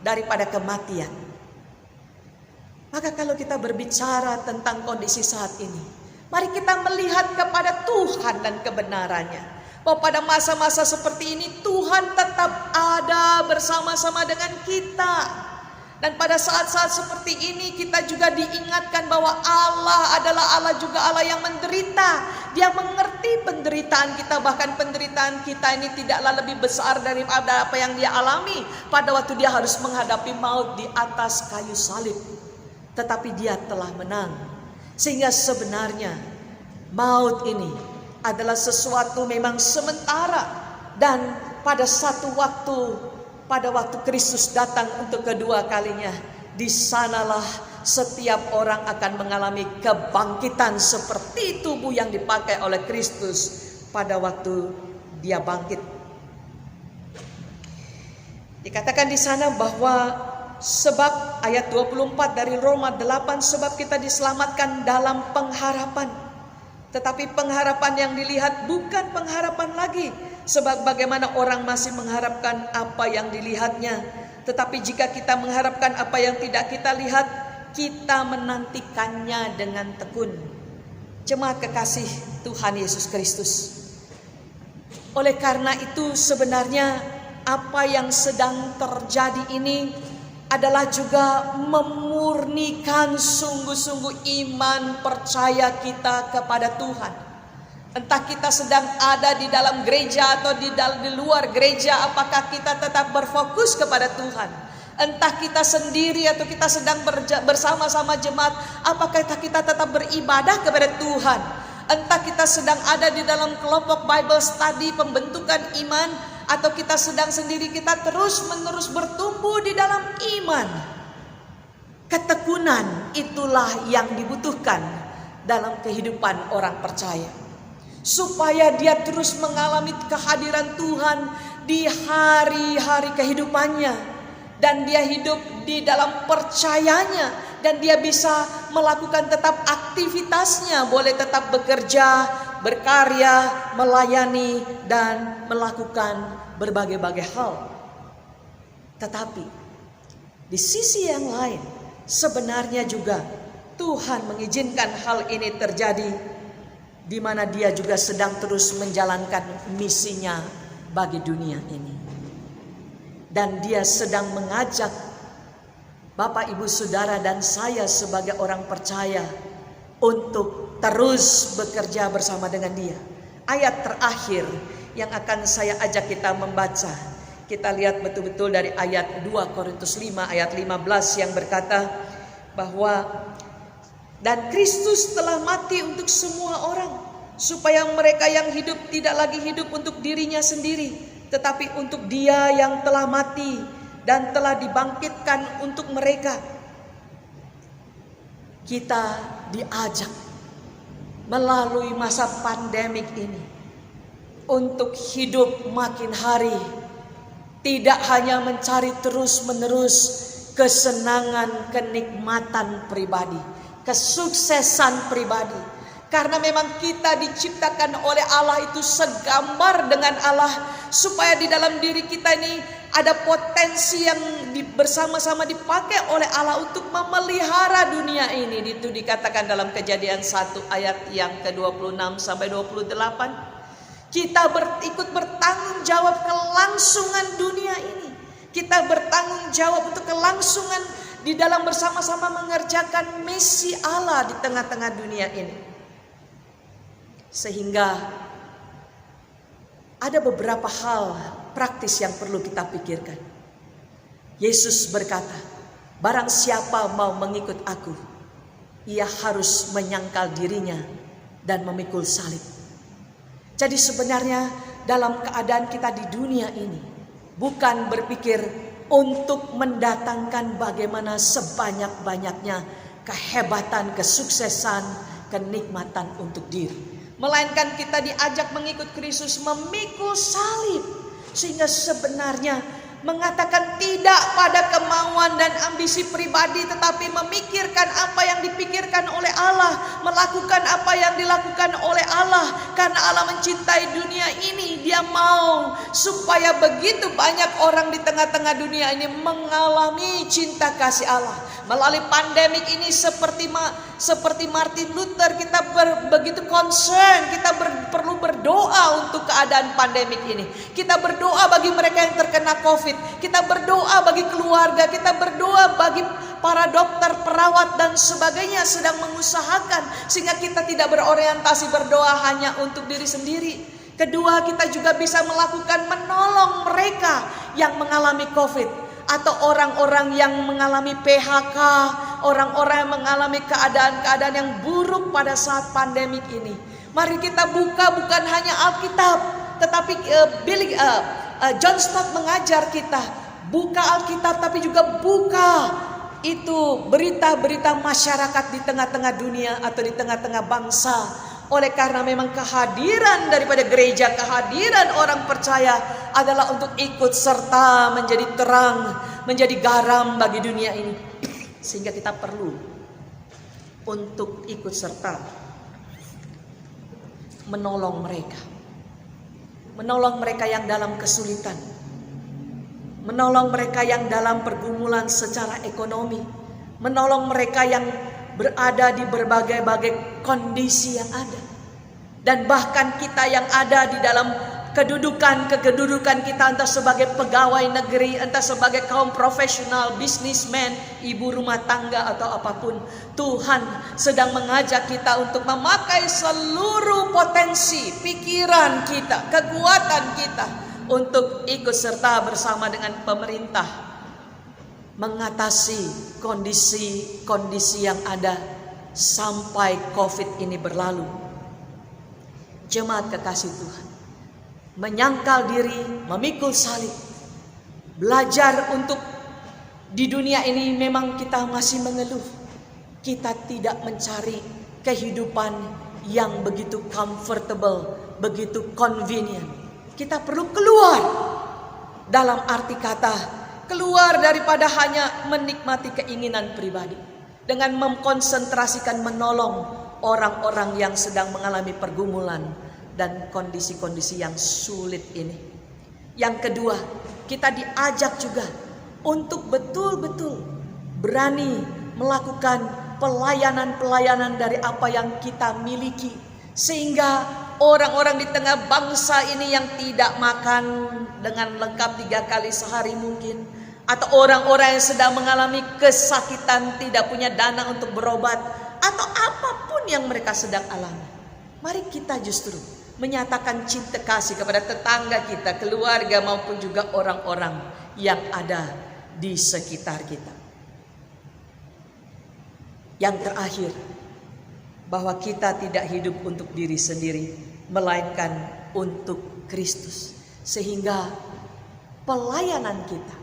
daripada kematian. Maka kalau kita berbicara tentang kondisi saat ini, mari kita melihat kepada Tuhan dan kebenarannya. Bahwa pada masa-masa seperti ini Tuhan tetap ada bersama-sama dengan kita. Dan pada saat-saat seperti ini kita juga diingatkan bahwa Allah adalah Allah juga Allah yang menderita. Dia mengerti penderitaan kita, bahkan penderitaan kita ini tidaklah lebih besar daripada apa yang dia alami pada waktu dia harus menghadapi maut di atas kayu salib. Tetapi dia telah menang. Sehingga sebenarnya maut ini adalah sesuatu memang sementara. Dan pada satu waktu, pada waktu Kristus datang untuk kedua kalinya, di sanalah setiap orang akan mengalami kebangkitan seperti tubuh yang dipakai oleh Kristus pada waktu dia bangkit. Dikatakan di sana bahwa sebab ayat 24 dari Roma 8, sebab kita diselamatkan dalam pengharapan. Tetapi pengharapan yang dilihat bukan pengharapan lagi. Sebab bagaimana orang masih mengharapkan apa yang dilihatnya. Tetapi jika kita mengharapkan apa yang tidak kita lihat, kita menantikannya dengan tekun. Jemaat kekasih Tuhan Yesus Kristus. Oleh karena itu sebenarnya apa yang sedang terjadi ini adalah juga memurnikan sungguh-sungguh iman percaya kita kepada Tuhan. Entah kita sedang ada di dalam gereja atau di luar gereja, apakah kita tetap berfokus kepada Tuhan. Entah kita sendiri atau kita sedang bersama-sama jemaat, apakah kita tetap beribadah kepada Tuhan. Entah kita sedang ada di dalam kelompok Bible study pembentukan iman, atau kita sedang sendiri, kita terus-menerus bertumbuh di dalam iman. Ketekunan itulah yang dibutuhkan dalam kehidupan orang percaya. Supaya dia terus mengalami kehadiran Tuhan di hari-hari kehidupannya. Dan dia hidup di dalam percayanya. Dan dia bisa melakukan tetap aktivitasnya. Boleh tetap bekerja, berkarya, melayani, dan melakukan berbagai-bagai hal. Tetapi di sisi yang lain, sebenarnya juga Tuhan mengizinkan hal ini terjadi, di mana dia juga sedang terus menjalankan misinya bagi dunia ini. Dan dia sedang mengajak Bapak, Ibu, Saudara, dan saya sebagai orang percaya untuk terus bekerja bersama dengan dia. ayat terakhir yang akan saya ajak kita membaca. Kita lihat betul-betul dari ayat 2 Korintus 5 ayat 15 yang berkata bahwa dan Kristus telah mati untuk semua orang, supaya mereka yang hidup tidak lagi hidup untuk dirinya sendiri, tetapi untuk Dia yang telah mati dan telah dibangkitkan untuk mereka. Kita diajak melalui masa pandemik ini untuk hidup makin hari, tidak hanya mencari terus-menerus kesenangan, kenikmatan pribadi, kesuksesan pribadi. Karena memang kita diciptakan oleh Allah itu segambar dengan Allah, supaya di dalam diri kita ini ada potensi yang bersama-sama dipakai oleh Allah untuk memelihara dunia ini. Itu dikatakan dalam Kejadian 1 ayat yang ke-26 sampai 28. Kita ikut bertanggung jawab kelangsungan dunia ini. Kita bertanggung jawab untuk kelangsungan di dalam bersama-sama mengerjakan misi Allah di tengah-tengah dunia ini. Sehingga ada beberapa hal praktis yang perlu kita pikirkan. Yesus berkata, barang siapa mau mengikut aku, ia harus menyangkal dirinya dan memikul salib. Jadi sebenarnya dalam keadaan kita di dunia ini, bukan berpikir untuk mendatangkan bagaimana sebanyak-banyaknya kehebatan, kesuksesan, kenikmatan untuk diri. Melainkan kita diajak mengikut Kristus memikul salib. Sehingga sebenarnya mengatakan tidak pada kemauan dan ambisi pribadi, tetapi memikirkan apa yang dipikirkan oleh Allah, melakukan apa yang dilakukan oleh Allah. Karena Allah mencintai dunia ini, Dia mau supaya begitu banyak orang di tengah-tengah dunia ini mengalami cinta kasih Allah. Melalui pandemik ini seperti Martin Luther, kita begitu concern, kita perlu berdoa untuk keadaan pandemik ini. Kita berdoa bagi mereka yang terkena COVID, kita berdoa bagi keluarga, kita berdoa bagi para dokter, perawat dan sebagainya sedang mengusahakan sehingga kita tidak berorientasi berdoa hanya untuk diri sendiri. Kedua, kita juga bisa melakukan menolong mereka yang mengalami COVID, atau orang-orang yang mengalami PHK, orang-orang yang mengalami keadaan-keadaan yang buruk pada saat pandemik ini. Mari kita buka bukan hanya Alkitab, tetapi John Stott mengajar kita buka Alkitab, tapi juga buka itu berita-berita masyarakat di tengah-tengah dunia atau di tengah-tengah bangsa. Oleh karena memang kehadiran daripada gereja, kehadiran orang percaya adalah untuk ikut serta menjadi terang, menjadi garam bagi dunia ini. Sehingga kita perlu untuk ikut serta menolong mereka. Menolong mereka yang dalam kesulitan. Menolong mereka yang dalam pergumulan secara ekonomi. Menolong mereka yang berada di berbagai-bagai kondisi yang ada. Dan bahkan kita yang ada di dalam kedudukan kita, entah sebagai pegawai negeri, entah sebagai kaum profesional, bisnismen, ibu rumah tangga atau apapun, Tuhan sedang mengajak kita untuk memakai seluruh potensi pikiran kita, kekuatan kita untuk ikut serta bersama dengan pemerintah mengatasi kondisi-kondisi yang ada sampai COVID ini berlalu. Jemaat kekasih Tuhan, menyangkal diri, memikul salib, belajar untuk di dunia ini memang kita masih mengeluh. Kita tidak mencari kehidupan yang begitu comfortable, begitu convenient. Kita perlu keluar, dalam arti kata keluar daripada hanya menikmati keinginan pribadi, dengan mengkonsentrasikan menolong orang-orang yang sedang mengalami pergumulan dan kondisi-kondisi yang sulit ini. Yang kedua, kita diajak juga untuk betul-betul berani melakukan pelayanan-pelayanan dari apa yang kita miliki, sehingga orang-orang di tengah bangsa ini yang tidak makan dengan lengkap 3 kali sehari mungkin, atau orang-orang yang sedang mengalami kesakitan, tidak punya dana untuk berobat, atau apapun yang mereka sedang alami. Mari kita justru menyatakan cinta kasih kepada tetangga kita, keluarga maupun juga orang-orang yang ada di sekitar kita. Yang terakhir, bahwa kita tidak hidup untuk diri sendiri, melainkan untuk Kristus. Sehingga pelayanan kita,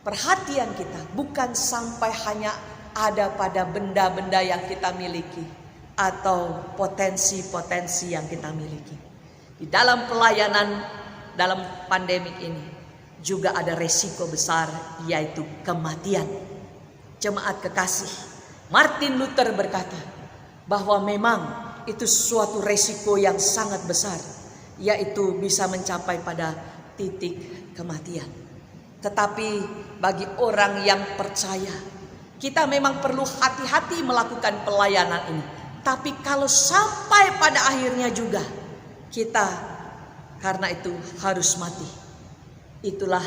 perhatian kita bukan sampai hanya ada pada benda-benda yang kita miliki atau potensi-potensi yang kita miliki. Di dalam pelayanan dalam pandemik ini juga ada resiko besar, yaitu kematian. Jemaat kekasih, Martin Luther berkata bahwa memang itu suatu resiko yang sangat besar, yaitu bisa mencapai pada titik kematian. Tetapi bagi orang yang percaya, kita memang perlu hati-hati melakukan pelayanan ini. Tapi kalau sampai pada akhirnya juga kita karena itu harus mati, itulah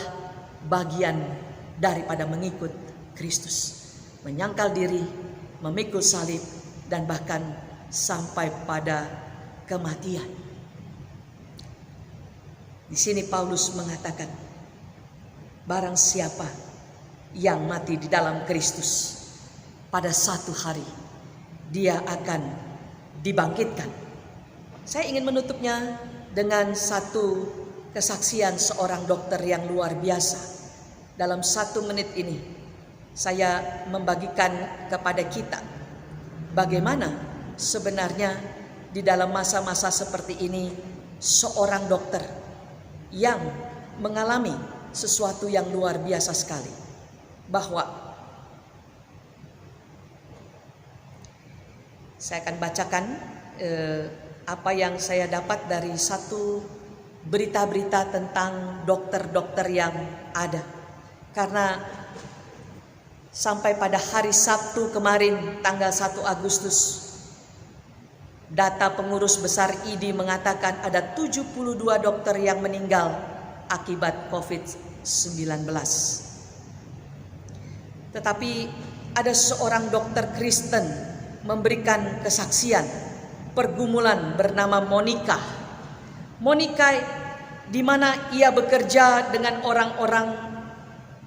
bagian daripada mengikut Kristus. Menyangkal diri, memikul salib, dan bahkan sampai pada kematian. Di sini Paulus mengatakan, barang siapa yang mati di dalam Kristus, pada satu hari dia akan dibangkitkan. Saya ingin menutupnya dengan satu kesaksian seorang dokter yang luar biasa. Dalam 1 menit ini saya membagikan kepada kita bagaimana sebenarnya di dalam masa-masa seperti ini seorang dokter yang mengalami sesuatu yang luar biasa sekali. Bahwa saya akan bacakan apa yang saya dapat dari satu berita-berita tentang dokter-dokter yang ada. Karena sampai pada hari Sabtu kemarin tanggal 1 Agustus, data pengurus besar ID mengatakan ada 72 dokter yang meninggal akibat COVID-19. Tetapi ada seorang dokter Kristen memberikan kesaksian, pergumulan bernama Monica. Monica di mana ia bekerja dengan orang-orang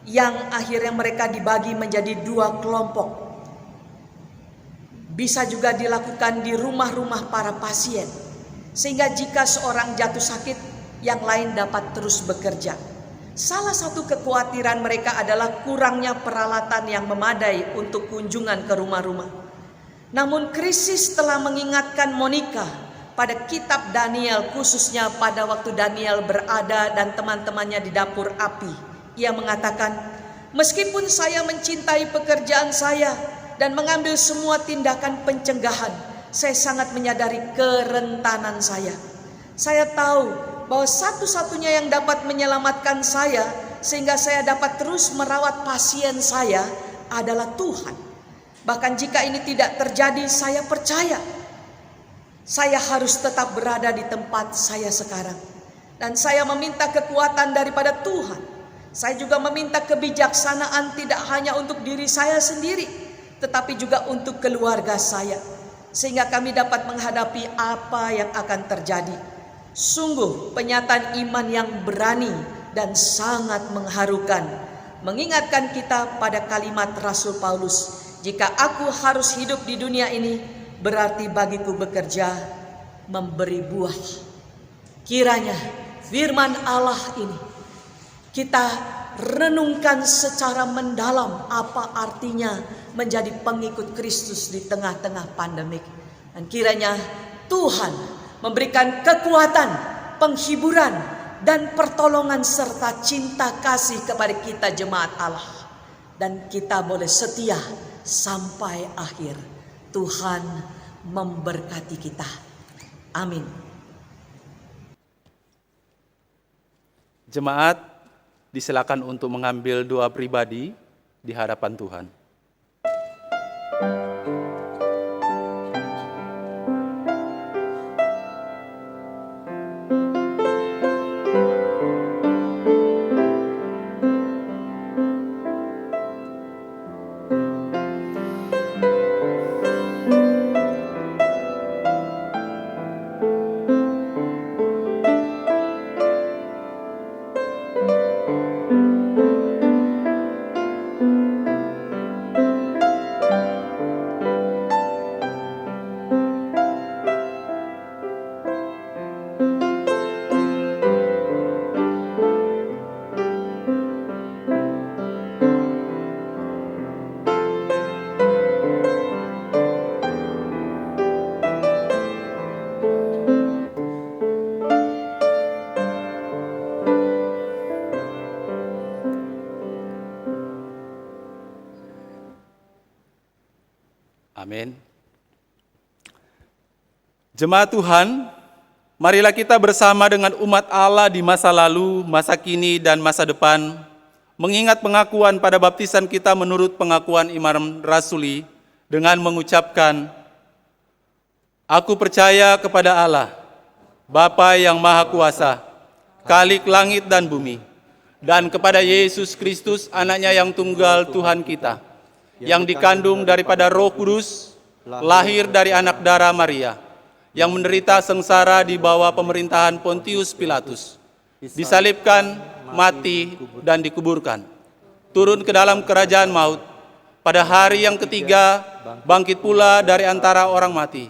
yang akhirnya mereka dibagi menjadi 2 kelompok. Bisa juga dilakukan di rumah-rumah para pasien. Sehingga jika seorang jatuh sakit, yang lain dapat terus bekerja. Salah satu kekhawatiran mereka adalah kurangnya peralatan yang memadai untuk kunjungan ke rumah-rumah. Namun krisis telah mengingatkan Monica pada kitab Daniel, khususnya pada waktu Daniel berada dan teman-temannya di dapur api. Ia mengatakan, meskipun saya mencintai pekerjaan saya dan mengambil semua tindakan pencegahan, saya sangat menyadari kerentanan saya. Saya tahu bahwa satu-satunya yang dapat menyelamatkan saya sehingga saya dapat terus merawat pasien saya adalah Tuhan. Bahkan jika ini tidak terjadi, saya percaya saya harus tetap berada di tempat saya sekarang. Dan saya meminta kekuatan daripada Tuhan. Saya juga meminta kebijaksanaan tidak hanya untuk diri saya sendiri, tetapi juga untuk keluarga saya. Sehingga kami dapat menghadapi apa yang akan terjadi. Sungguh penyataan iman yang berani dan sangat mengharukan, mengingatkan kita pada kalimat Rasul Paulus, jika aku harus hidup di dunia ini, berarti bagiku bekerja memberi buah. Kiranya firman Allah ini kita renungkan secara mendalam apa artinya menjadi pengikut Kristus di tengah-tengah pandemik. Dan kiranya Tuhan memberikan kekuatan, penghiburan, dan pertolongan serta cinta kasih kepada kita jemaat Allah. Dan kita boleh setia sampai akhir. Tuhan memberkati kita. Amin. Jemaat disilakan untuk mengambil doa pribadi di hadapan Tuhan. Amin. Jemaat Tuhan, marilah kita bersama dengan umat Allah di masa lalu, masa kini, dan masa depan, mengingat pengakuan pada baptisan kita menurut pengakuan iman rasuli dengan mengucapkan, Aku percaya kepada Allah, Bapa yang Maha Kuasa, Khalik langit dan bumi, dan kepada Yesus Kristus, anaknya yang tunggal Tuhan kita, yang dikandung daripada Roh Kudus, lahir dari anak darah Maria, yang menderita sengsara di bawah pemerintahan Pontius Pilatus, disalibkan, mati, dan dikuburkan, turun ke dalam kerajaan maut, pada hari yang ketiga bangkit pula dari antara orang mati,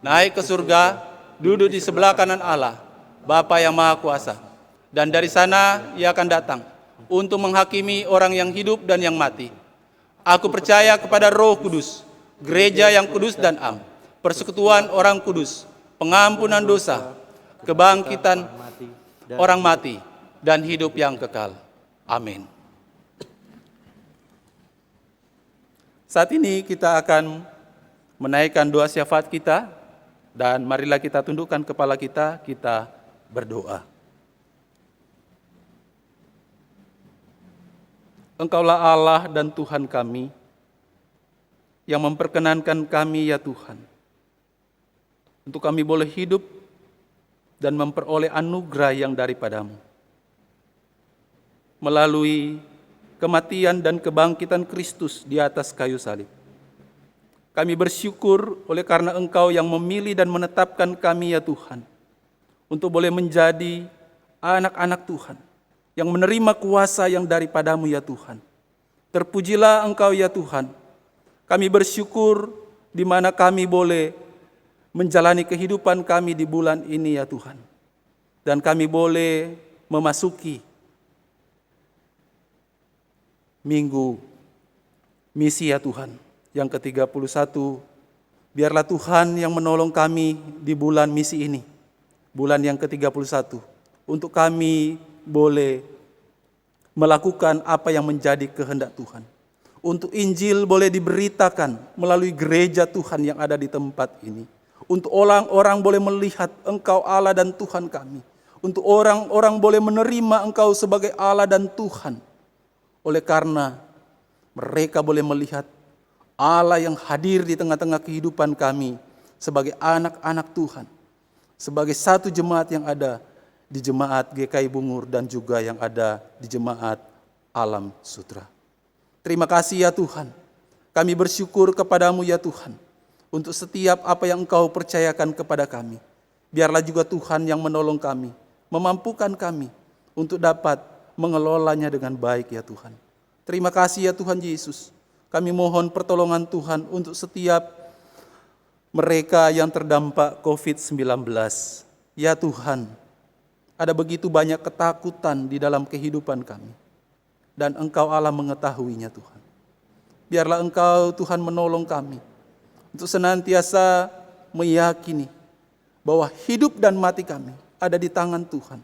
naik ke surga, duduk di sebelah kanan Allah, Bapa yang Maha Kuasa, dan dari sana Ia akan datang untuk menghakimi orang yang hidup dan yang mati. Aku percaya kepada Roh Kudus, gereja yang kudus dan am, persekutuan orang kudus, pengampunan dosa, kebangkitan orang mati, dan hidup yang kekal. Amin. Saat ini kita akan menaikkan doa syafaat kita, dan marilah kita tundukkan kepala kita berdoa. Engkaulah Allah dan Tuhan kami, yang memperkenankan kami ya Tuhan, untuk kami boleh hidup dan memperoleh anugerah yang daripadamu. Melalui kematian dan kebangkitan Kristus di atas kayu salib. Kami bersyukur oleh karena Engkau yang memilih dan menetapkan kami ya Tuhan, untuk boleh menjadi anak-anak Tuhan, yang menerima kuasa yang daripadamu ya Tuhan. Terpujilah Engkau ya Tuhan. Kami bersyukur di mana kami boleh menjalani kehidupan kami di bulan ini ya Tuhan. Dan kami boleh memasuki minggu misi ya Tuhan yang ke-31. Biarlah Tuhan yang menolong kami di bulan misi ini, bulan yang ke-31, untuk kami boleh melakukan apa yang menjadi kehendak Tuhan. Untuk Injil boleh diberitakan melalui gereja Tuhan yang ada di tempat ini. Untuk orang-orang boleh melihat Engkau Allah dan Tuhan kami. Untuk orang-orang boleh menerima Engkau sebagai Allah dan Tuhan. Oleh karena mereka boleh melihat Allah yang hadir di tengah-tengah kehidupan kami sebagai anak-anak Tuhan. Sebagai satu jemaat yang ada di jemaat GKI Bungur dan juga yang ada di jemaat Alam Sutra. Terima kasih ya Tuhan. Kami bersyukur kepadamu ya Tuhan, untuk setiap apa yang Engkau percayakan kepada kami. Biarlah juga Tuhan yang menolong kami, memampukan kami untuk dapat mengelolanya dengan baik ya Tuhan. Terima kasih ya Tuhan Yesus. Kami mohon pertolongan Tuhan untuk setiap mereka yang terdampak COVID-19. Ya Tuhan, ada begitu banyak ketakutan di dalam kehidupan kami. Dan Engkau Allah mengetahuinya Tuhan. Biarlah Engkau Tuhan menolong kami untuk senantiasa meyakini bahwa hidup dan mati kami ada di tangan Tuhan.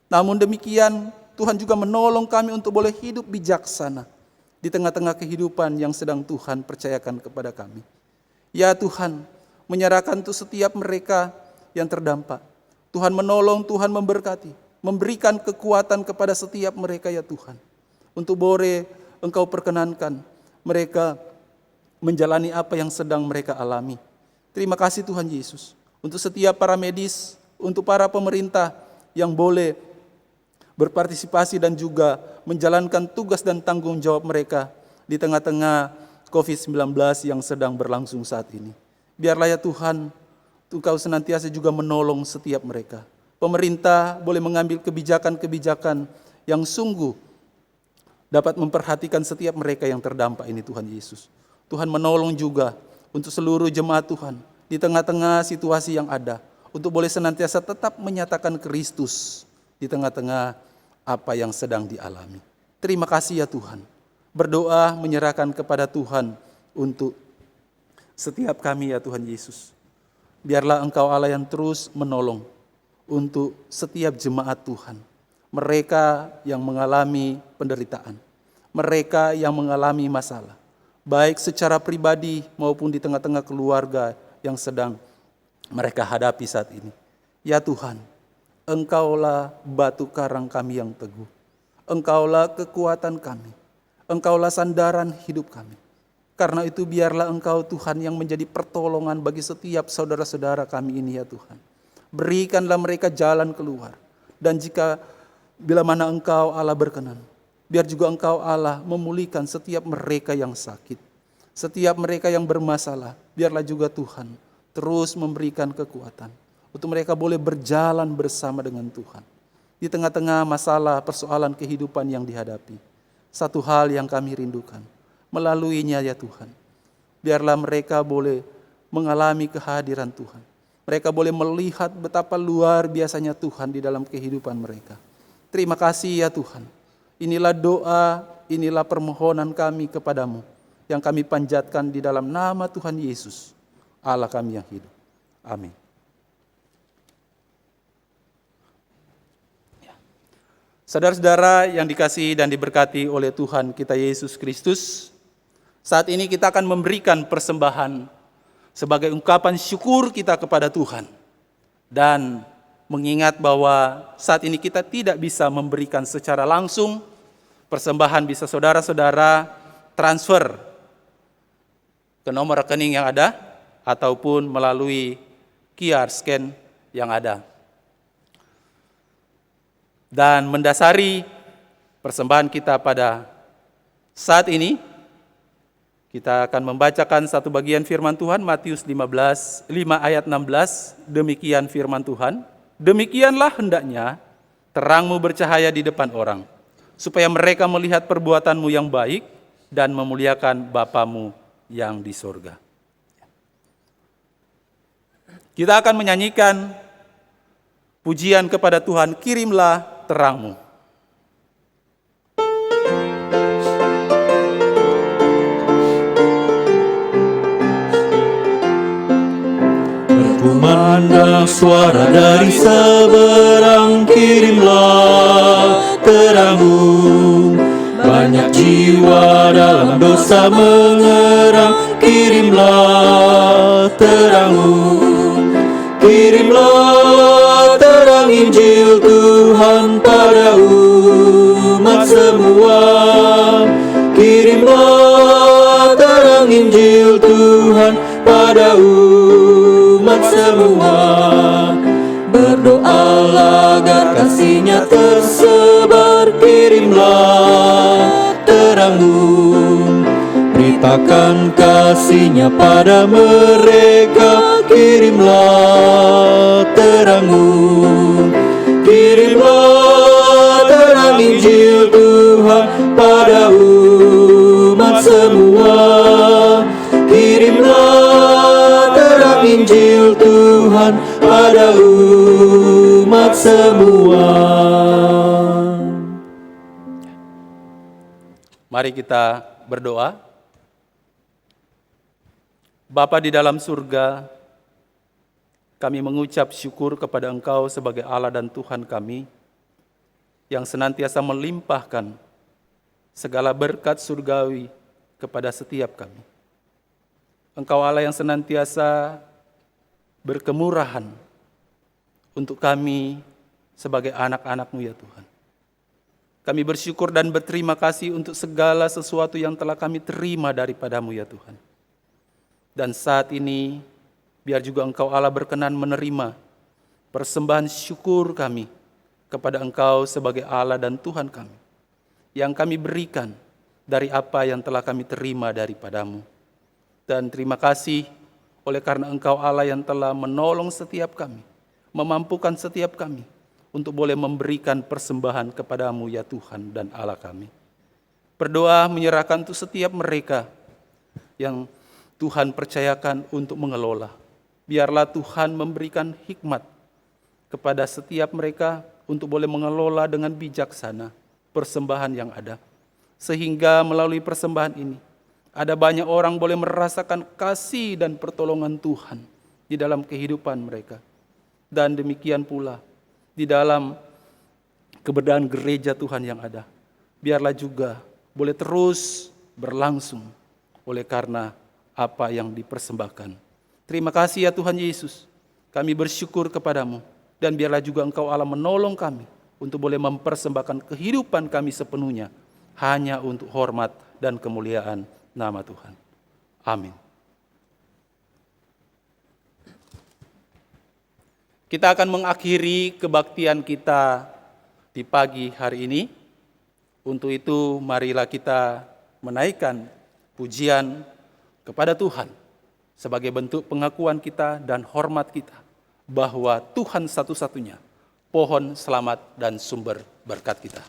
Namun demikian Tuhan juga menolong kami untuk boleh hidup bijaksana di tengah-tengah kehidupan yang sedang Tuhan percayakan kepada kami. Ya Tuhan, menyerahkan untuk setiap mereka yang terdampak. Tuhan menolong, Tuhan memberkati, memberikan kekuatan kepada setiap mereka ya Tuhan. Untuk boleh Engkau perkenankan mereka menjalani apa yang sedang mereka alami. Terima kasih Tuhan Yesus. Untuk setiap para medis, untuk para pemerintah yang boleh berpartisipasi dan juga menjalankan tugas dan tanggung jawab mereka di tengah-tengah COVID-19 yang sedang berlangsung saat ini. Biarlah ya Tuhan, Engkau senantiasa juga menolong setiap mereka. Pemerintah boleh mengambil kebijakan-kebijakan yang sungguh dapat memperhatikan setiap mereka yang terdampak ini Tuhan Yesus. Tuhan menolong juga untuk seluruh jemaat Tuhan di tengah-tengah situasi yang ada, untuk boleh senantiasa tetap menyatakan Kristus di tengah-tengah apa yang sedang dialami. Terima kasih ya Tuhan. Berdoa menyerahkan kepada Tuhan untuk setiap kami ya Tuhan Yesus. Biarlah Engkau Allah yang terus menolong untuk setiap jemaat Tuhan. Mereka yang mengalami penderitaan, mereka yang mengalami masalah, baik secara pribadi maupun di tengah-tengah keluarga yang sedang mereka hadapi saat ini. Ya Tuhan, Engkaulah batu karang kami yang teguh. Engkaulah kekuatan kami. Engkaulah sandaran hidup kami. Karena itu biarlah Engkau Tuhan yang menjadi pertolongan bagi setiap saudara-saudara kami ini ya Tuhan. Berikanlah mereka jalan keluar. Dan bila mana Engkau Allah berkenan, biar juga Engkau Allah memulihkan setiap mereka yang sakit. Setiap mereka yang bermasalah, biarlah juga Tuhan terus memberikan kekuatan. Untuk mereka boleh berjalan bersama dengan Tuhan. Di tengah-tengah masalah persoalan kehidupan yang dihadapi. Satu hal yang kami rindukan. Melaluinya ya Tuhan. Biarlah mereka boleh mengalami kehadiran Tuhan. Mereka boleh melihat betapa luar biasanya Tuhan di dalam kehidupan mereka. Terima kasih ya Tuhan. Inilah doa, inilah permohonan kami kepadamu. Yang kami panjatkan di dalam nama Tuhan Yesus, Allah kami yang hidup. Amin. Saudara-saudara yang dikasihi dan diberkati oleh Tuhan kita Yesus Kristus, saat ini kita akan memberikan persembahan sebagai ungkapan syukur kita kepada Tuhan. Dan mengingat bahwa saat ini kita tidak bisa memberikan secara langsung, persembahan bisa saudara-saudara transfer ke nomor rekening yang ada ataupun melalui QR scan yang ada. Dan mendasari persembahan kita pada saat ini, kita akan membacakan satu bagian firman Tuhan, Matius 5 ayat 16, demikian firman Tuhan, demikianlah hendaknya terangmu bercahaya di depan orang, supaya mereka melihat perbuatanmu yang baik dan memuliakan Bapamu yang di sorga. Kita akan menyanyikan pujian kepada Tuhan, kirimlah terangmu. Berkumandang suara dari seberang, kirimlah terangmu. Banyak jiwa dalam dosa mengerang, kirimlah terangmu. Kirimlah terang Injil Tuhan pada umat semua. Kirimlah terang Injil Tuhan pada umat semua. Berdoalah agar kasih-Nya tersebar, kirimlah terangmu. Beritakan kasih-Nya pada mereka, kirimlah terangmu. Kirimlah terang Injil Tuhan pada umat semua. Kirimlah terang Injil Tuhan pada umat semua. Mari kita berdoa. Bapa di dalam surga, kami mengucap syukur kepada Engkau sebagai Allah dan Tuhan kami yang senantiasa melimpahkan segala berkat surgawi kepada setiap kami. Engkau Allah yang senantiasa berkemurahan untuk kami sebagai anak-anak-Mu ya Tuhan. Kami bersyukur dan berterima kasih untuk segala sesuatu yang telah kami terima daripada-Mu ya Tuhan. Dan saat ini, biar juga Engkau Allah berkenan menerima persembahan syukur kami kepada Engkau sebagai Allah dan Tuhan kami, yang kami berikan dari apa yang telah kami terima daripada-Mu. Dan terima kasih oleh karena Engkau Allah yang telah menolong setiap kami, memampukan setiap kami untuk boleh memberikan persembahan kepada-Mu ya Tuhan dan Allah kami. Berdoa menyerahkan untuk setiap mereka yang Tuhan percayakan untuk mengelola. Biarlah Tuhan memberikan hikmat kepada setiap mereka untuk boleh mengelola dengan bijaksana persembahan yang ada. Sehingga melalui persembahan ini, ada banyak orang boleh merasakan kasih dan pertolongan Tuhan di dalam kehidupan mereka. Dan demikian pula di dalam keberadaan gereja Tuhan yang ada. Biarlah juga boleh terus berlangsung oleh karena apa yang dipersembahkan. Terima kasih ya Tuhan Yesus, kami bersyukur kepadamu, dan biarlah juga Engkau Allah menolong kami untuk boleh mempersembahkan kehidupan kami sepenuhnya hanya untuk hormat dan kemuliaan nama Tuhan. Amin. Kita akan mengakhiri kebaktian kita di pagi hari ini. Untuk itu marilah kita menaikkan pujian kepada Tuhan sebagai bentuk pengakuan kita dan hormat kita bahwa Tuhan satu-satunya pohon selamat dan sumber berkat kita.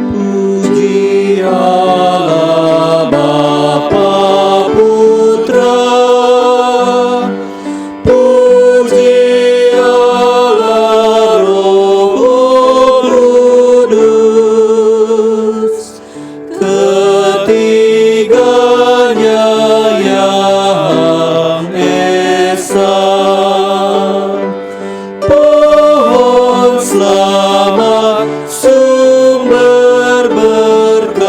Puji Allah Bapa Putra, puji Allah Roh Kudus, ketiganya yang esa, pohon selamat sumber berkat.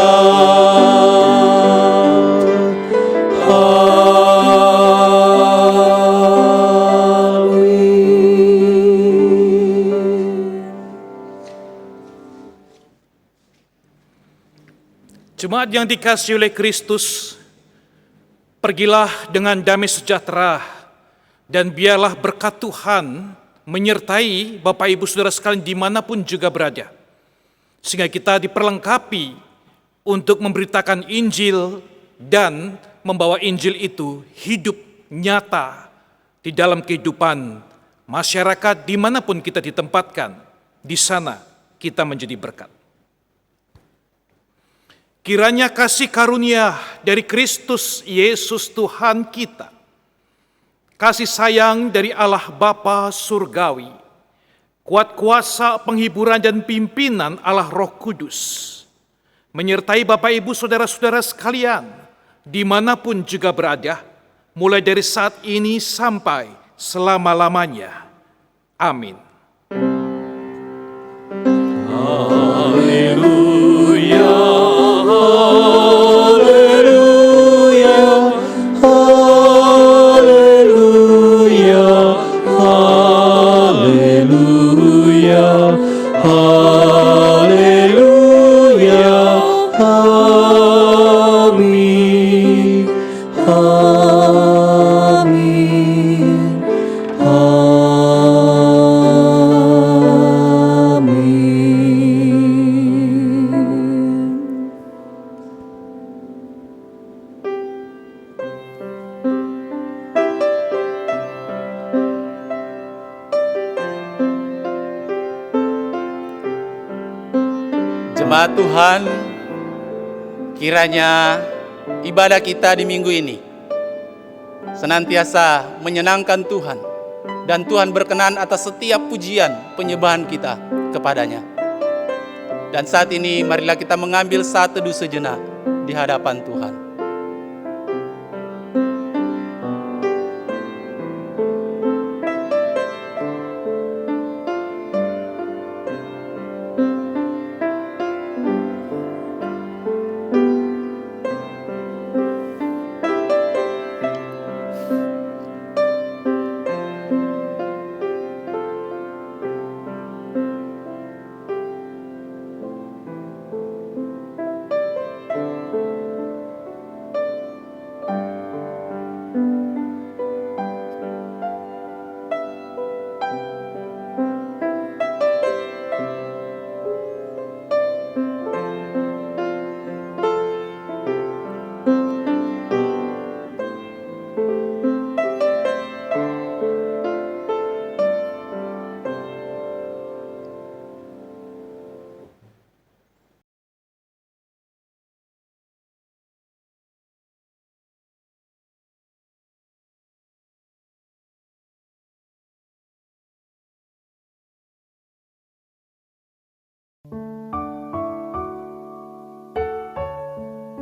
Jemaat yang dikasihi oleh Kristus, pergilah dengan damai sejahtera, dan biarlah berkat Tuhan menyertai Bapak Ibu Saudara sekalian dimanapun juga berada, sehingga kita diperlengkapi untuk memberitakan Injil dan membawa Injil itu hidup nyata di dalam kehidupan masyarakat dimanapun kita ditempatkan. Di sana kita menjadi berkat. Kiranya kasih karunia dari Kristus Yesus Tuhan kita, kasih sayang dari Allah Bapa Surgawi, kuat kuasa penghiburan dan pimpinan Allah Roh Kudus, menyertai Bapak Ibu Saudara-saudara sekalian, dimanapun juga berada, mulai dari saat ini sampai selama-lamanya. Amin. Haleluya, haleluya, haleluya, haleluya, haleluya, amin, amin, amin. Jemaat Tuhan, kiranya ibadah kita di minggu ini senantiasa menyenangkan Tuhan, dan Tuhan berkenan atas setiap pujian penyembahan kita kepadanya. Dan saat ini marilah kita mengambil saat teduh sejenak di hadapan Tuhan.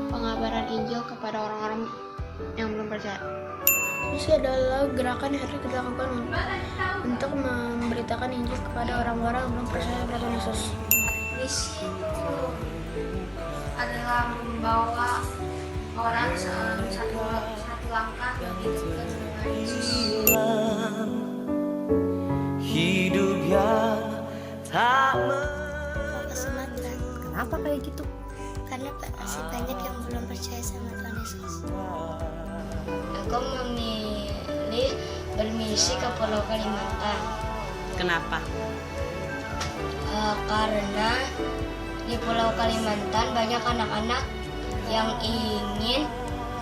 Pengabaran Injil kepada orang-orang yang belum percaya. Misi adalah gerakan yang harus kita lakukan untuk memberitakan Injil kepada orang-orang yang belum percaya pada Tuhan Yesus. Misi itu adalah membawa orang satu langkah menuju ke Tuhan Yesus. Hidup yang tak Ke Sumatera. Kenapa kayak gitu? Karena masih banyak yang belum percaya sama Tuhan Yesus. Aku memilih bermisi ke Pulau Kalimantan. Kenapa? Karena di Pulau Kalimantan banyak anak-anak yang ingin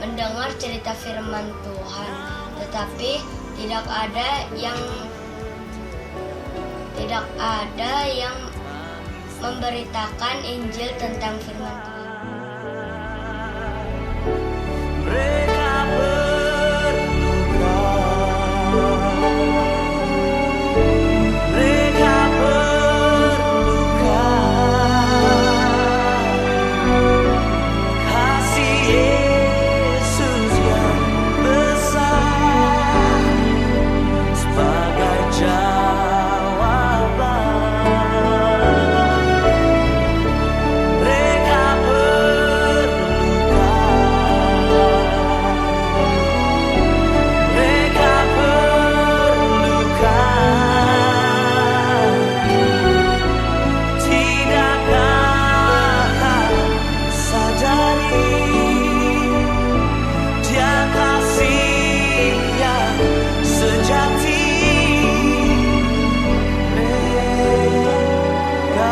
mendengar cerita firman Tuhan, tetapi tidak ada yang memberitakan Injil tentang firman Tuhan. mereka berluka, mereka berluka. Kasih Yesus yang besar sebagai jawaban. Mereka berluka, mereka berluka. Tidakkah kau sadari Dia kasih yang sejati? Mereka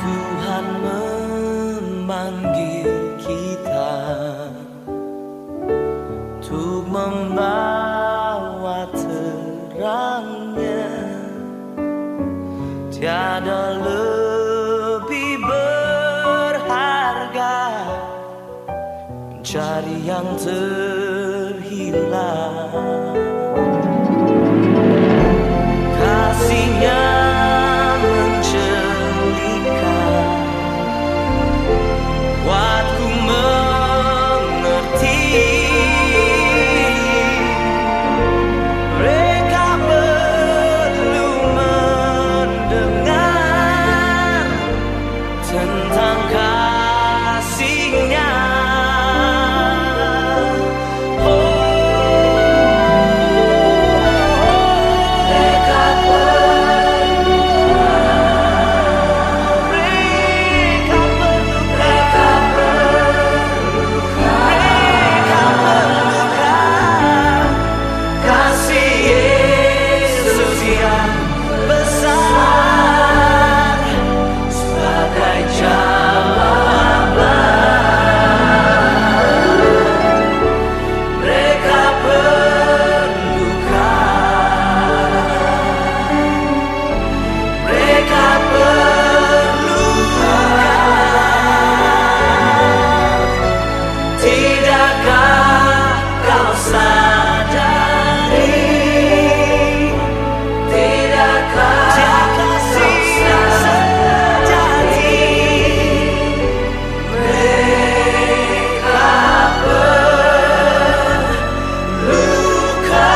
Tuhan memanggil kita untuk membawa terangnya. Tiada lebih berharga mencari yang terhilang. Kasihnya menjelikan, buatku mengerti. Mereka perlu mendengar tentang kasihnya. Mereka kasih Yesus yang besar sebagai jawaban. Mereka berluka, mereka berluka. Tidakkah kau sadari? Tidakkah Dia kasih yang sejati? Mereka berluka.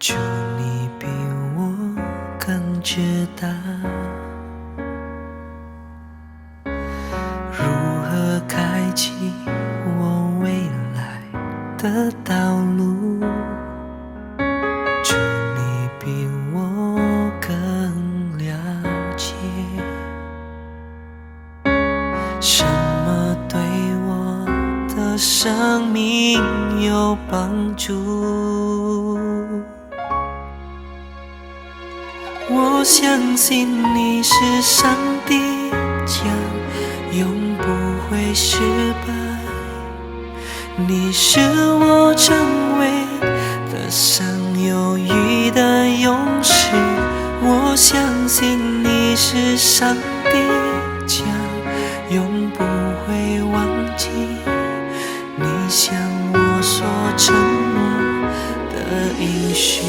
祝你比我更知道如何开启我未来的道路。我相信你是上帝将永不会失败，你是我成为得胜有余的勇士。我相信你是上帝将永不会忘记你向我所承诺的应许。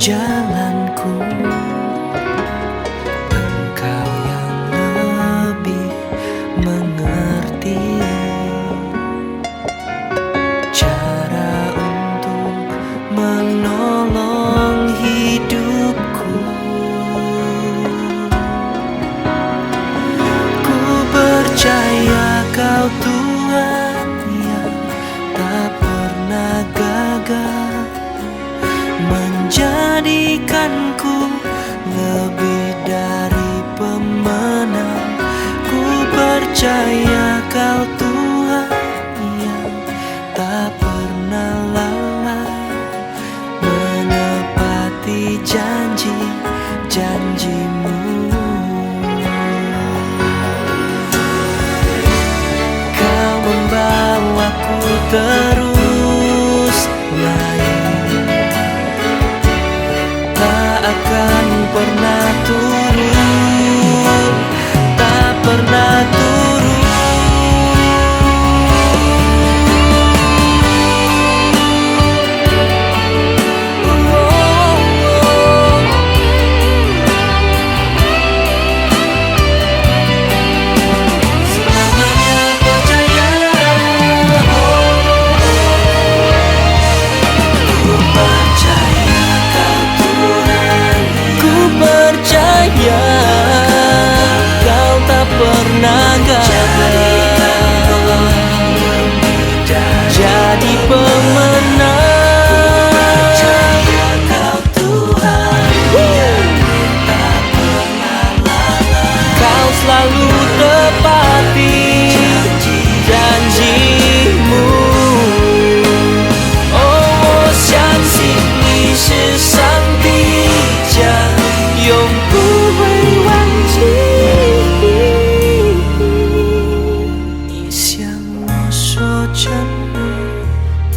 Jalanku, Engkau yang lebih mengerti cara untuk menolong hidupku. Ku percaya Kau Tuhan yang tak pernah gagal menjadikanku lebih dari pemenang. Ku percaya Kau Tuhan yang tak pernah lalai menepati janji-janji-Mu. Kau membawaku terus naik, akan pernah turun, tak pernah turun. Selamanya percaya, ku percaya Kau Tuhan. Ku percaya Kau tak pernah gagal jadi pemenang. Kau Tuhan yang tak pernah lalai, Kau selalu tepati janji-Mu. Oh, 相信你是上帝将永不会忘记你向我所承诺的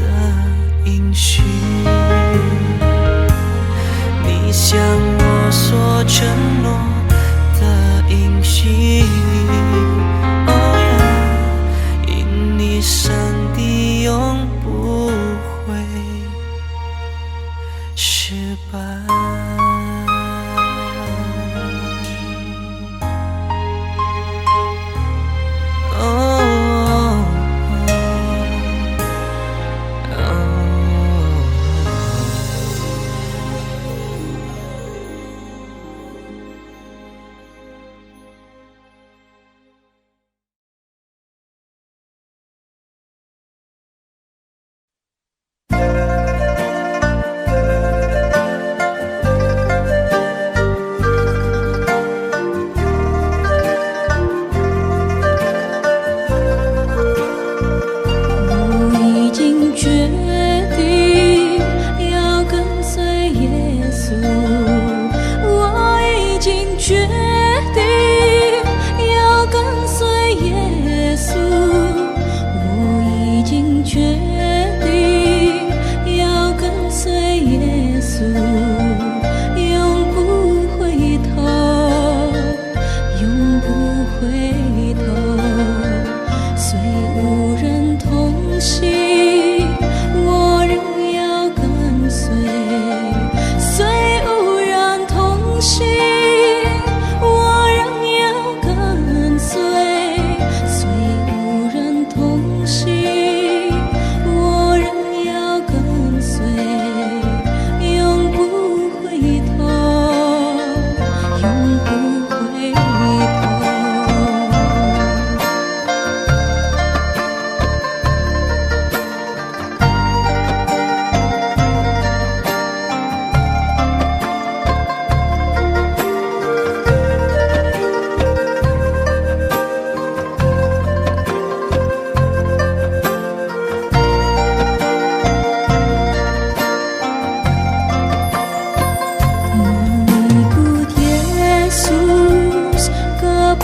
应许，你向我所承诺的应许。哦呀，因你上帝永不会失败。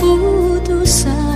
keputusan.